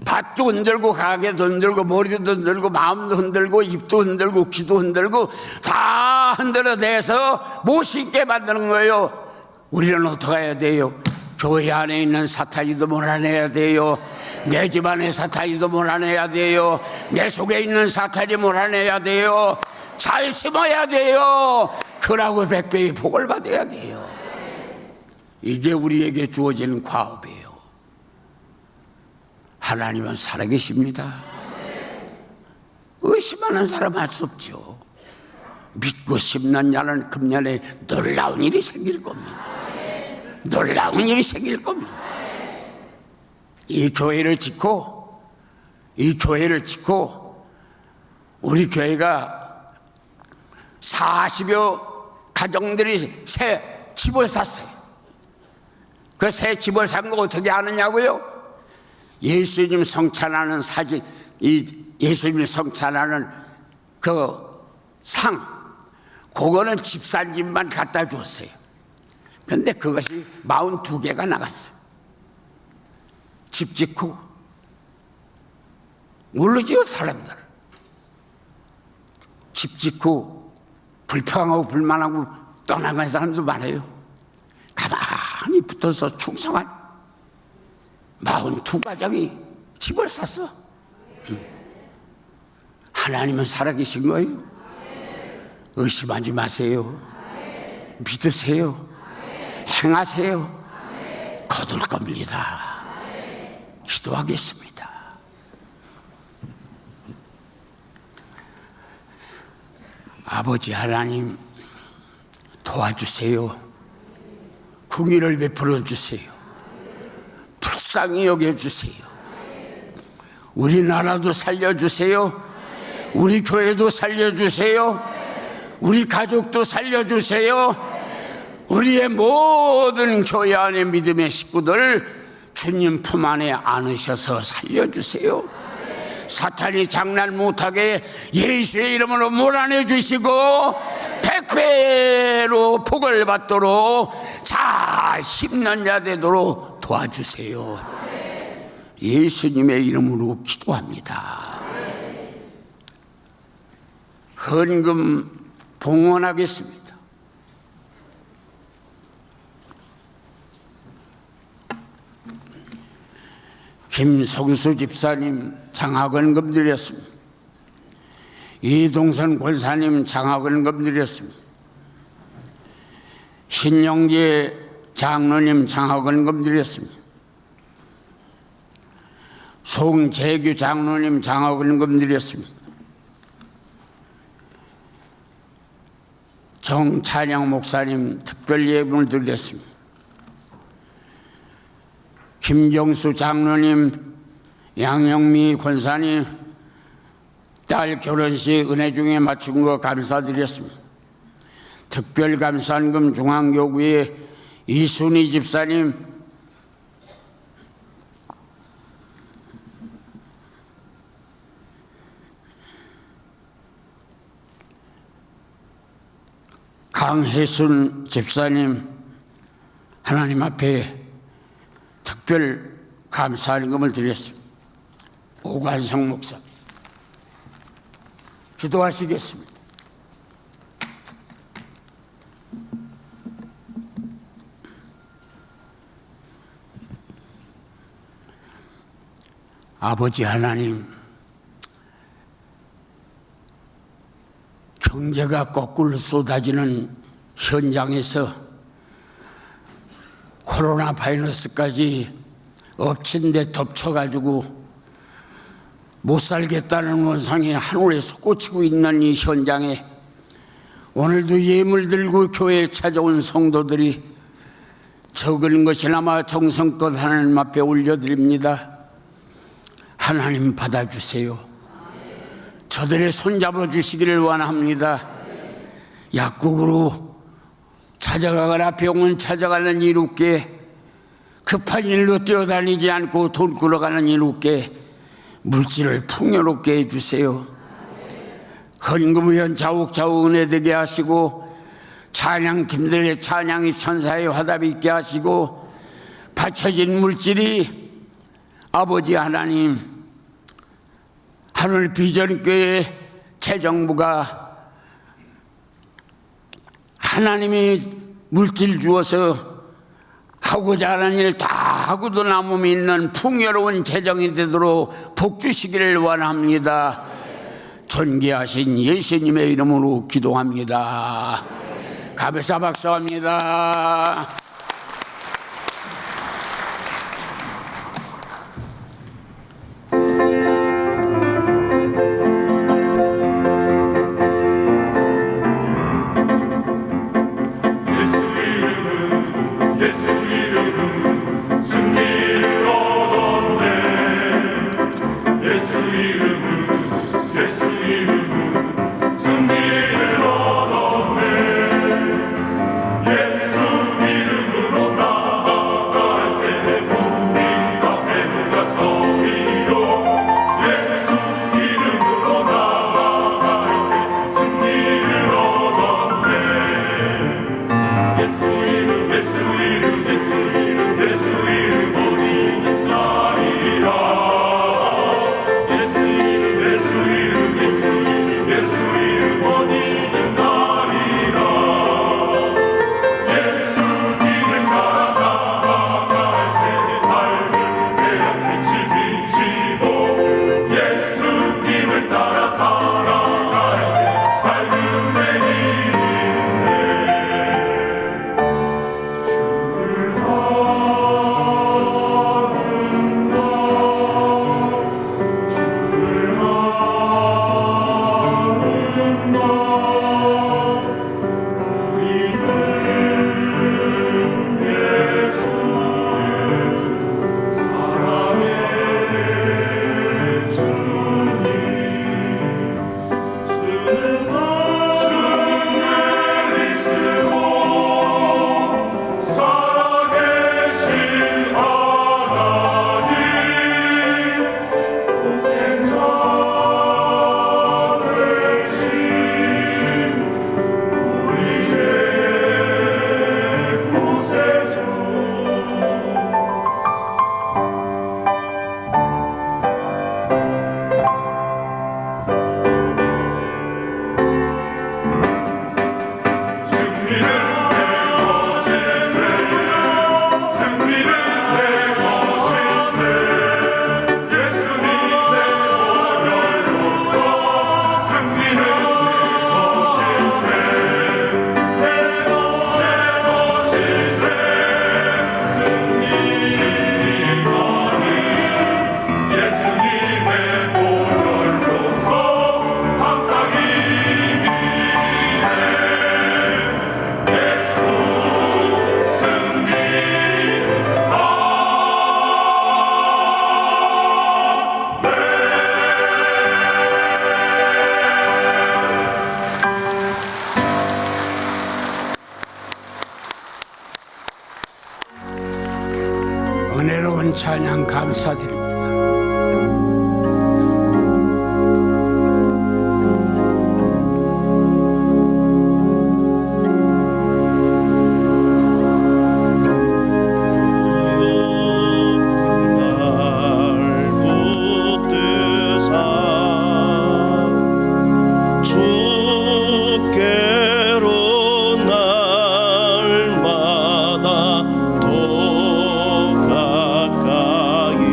밭도 흔들고 가게도 흔들고 머리도 흔들고 마음도 흔들고 입도 흔들고 귀도 흔들고 다 흔들어대서 못심게 만드는 거예요. 우리는 어떻게 해야 돼요? 교회 안에 있는 사탄이도 몰아내야 돼요. 내 집안의 사탄이도 몰아내야 돼요. 내 속에 있는 사탄이 몰아내야 돼요. 잘 심어야 돼요. 그러고 100배의 복을 받아야 돼요. 이게 우리에게 주어지는 과업이에요. 하나님은 살아계십니다. 의심하는 사람 할 수 없죠. 믿고 심는 자는 금년에 놀라운 일이 생길 겁니다. 놀라운 일이 생길 겁니다. 이 교회를 짓고 우리 교회가 40여 가정들이 새 집을 샀어요. 그 새 집을 산 거 어떻게 아느냐고요? 예수님 성찬하는 사진, 예수님 성찬하는 그 상, 그거는 집산 집만 갖다 줬어요. 근데 그것이 42개가 나갔어요. 집 짓고 모르지요, 사람들. 집 짓고 불평하고 불만하고 떠나간 사람도 많아요. 가만히 붙어서 충성한 42가정이 집을 샀어. 하나님은 살아계신 거예요. 의심하지 마세요. 믿으세요. 행하세요. 거둘 겁니다. 기도하겠습니다. 아버지 하나님, 도와주세요. 긍휼을 베풀어 주세요. 불쌍히 여겨주세요. 우리나라도 살려주세요. 우리 교회도 살려주세요. 우리 가족도 살려주세요. 우리의 모든 교회 안의 믿음의 식구들 주님 품 안에 안으셔서 살려주세요. 사탄이 장난 못하게 예수의 이름으로 몰아내 주시고 100배로 복을 받도록 잘 심는 자 되도록 도와주세요. 예수님의 이름으로 기도합니다. 헌금 봉헌하겠습니다. 김성수 집사님 장학원금 드렸습니다. 이동선 권사님 장학원금 드렸습니다. 신영재 장로님 장학원금 드렸습니다. 송재규 장로님 장학원금 드렸습니다. 정찬영 목사님 특별 예금을 드렸습니다. 김정수 장로님, 양영미 권사님 딸 결혼식 은혜 중에 맞춘 거 감사드렸습니다. 특별 감사헌금 중앙교구의 이순희 집사님, 강혜순 집사님 하나님 앞에 특별 감사헌금을 드렸습니다. 오관성 목사 기도하시겠습니다. 아버지 하나님, 경제가 거꾸로 쏟아지는 현장에서 코로나 바이러스까지 엎친 데 덮쳐가지고 못 살겠다는 원상이 하늘에 솟구치고 있는 이 현장에 오늘도 예물 들고 교회에 찾아온 성도들이 적은 것이나마 정성껏 하나님 앞에 올려드립니다. 하나님 받아주세요. 저들의 손잡아 주시기를 원합니다. 약국으로 찾아가거나 병원 찾아가는 일 없게, 급한 일로 뛰어다니지 않고 돈 끌어가는 일 없게 물질을 풍요롭게 해주세요. 헌금의원 자욱자욱 은혜되게 하시고, 찬양팀들의 찬양이 천사의 화답이 있게 하시고, 바쳐진 물질이 아버지 하나님, 하늘 비전교회 재정부가 하나님이 물질 주어서 하고자 하는 일 다 하고도 남음이 있는 풍요로운 재정이 되도록 복 주시기를 원합니다. 존귀하신 예수님의 이름으로 기도합니다. 가베사 박사합니다. 은혜로운 찬양 감사드립니다. 더 가까이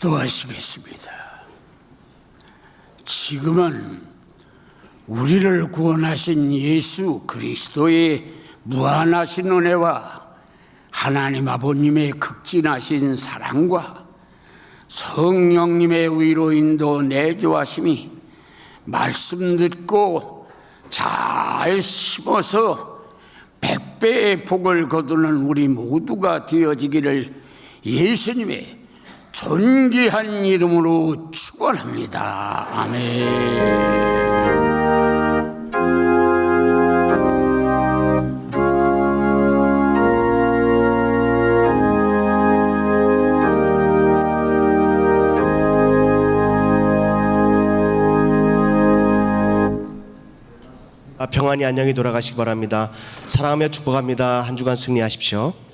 기도하시겠습니다. 지금은 우리를 구원하신 예수 그리스도의 무한하신 은혜와 하나님 아버님의 극진하신 사랑과 성령님의 위로 인도 내조하심이 말씀 듣고 잘 심어서 100배의 복을 거두는 우리 모두가 되어지기를 예수님의 존귀한 이름으로 축원합니다. 아멘. 평안히 안녕히 돌아가시기 바랍니다. 사랑하며 축복합니다. 한 주간 승리하십시오.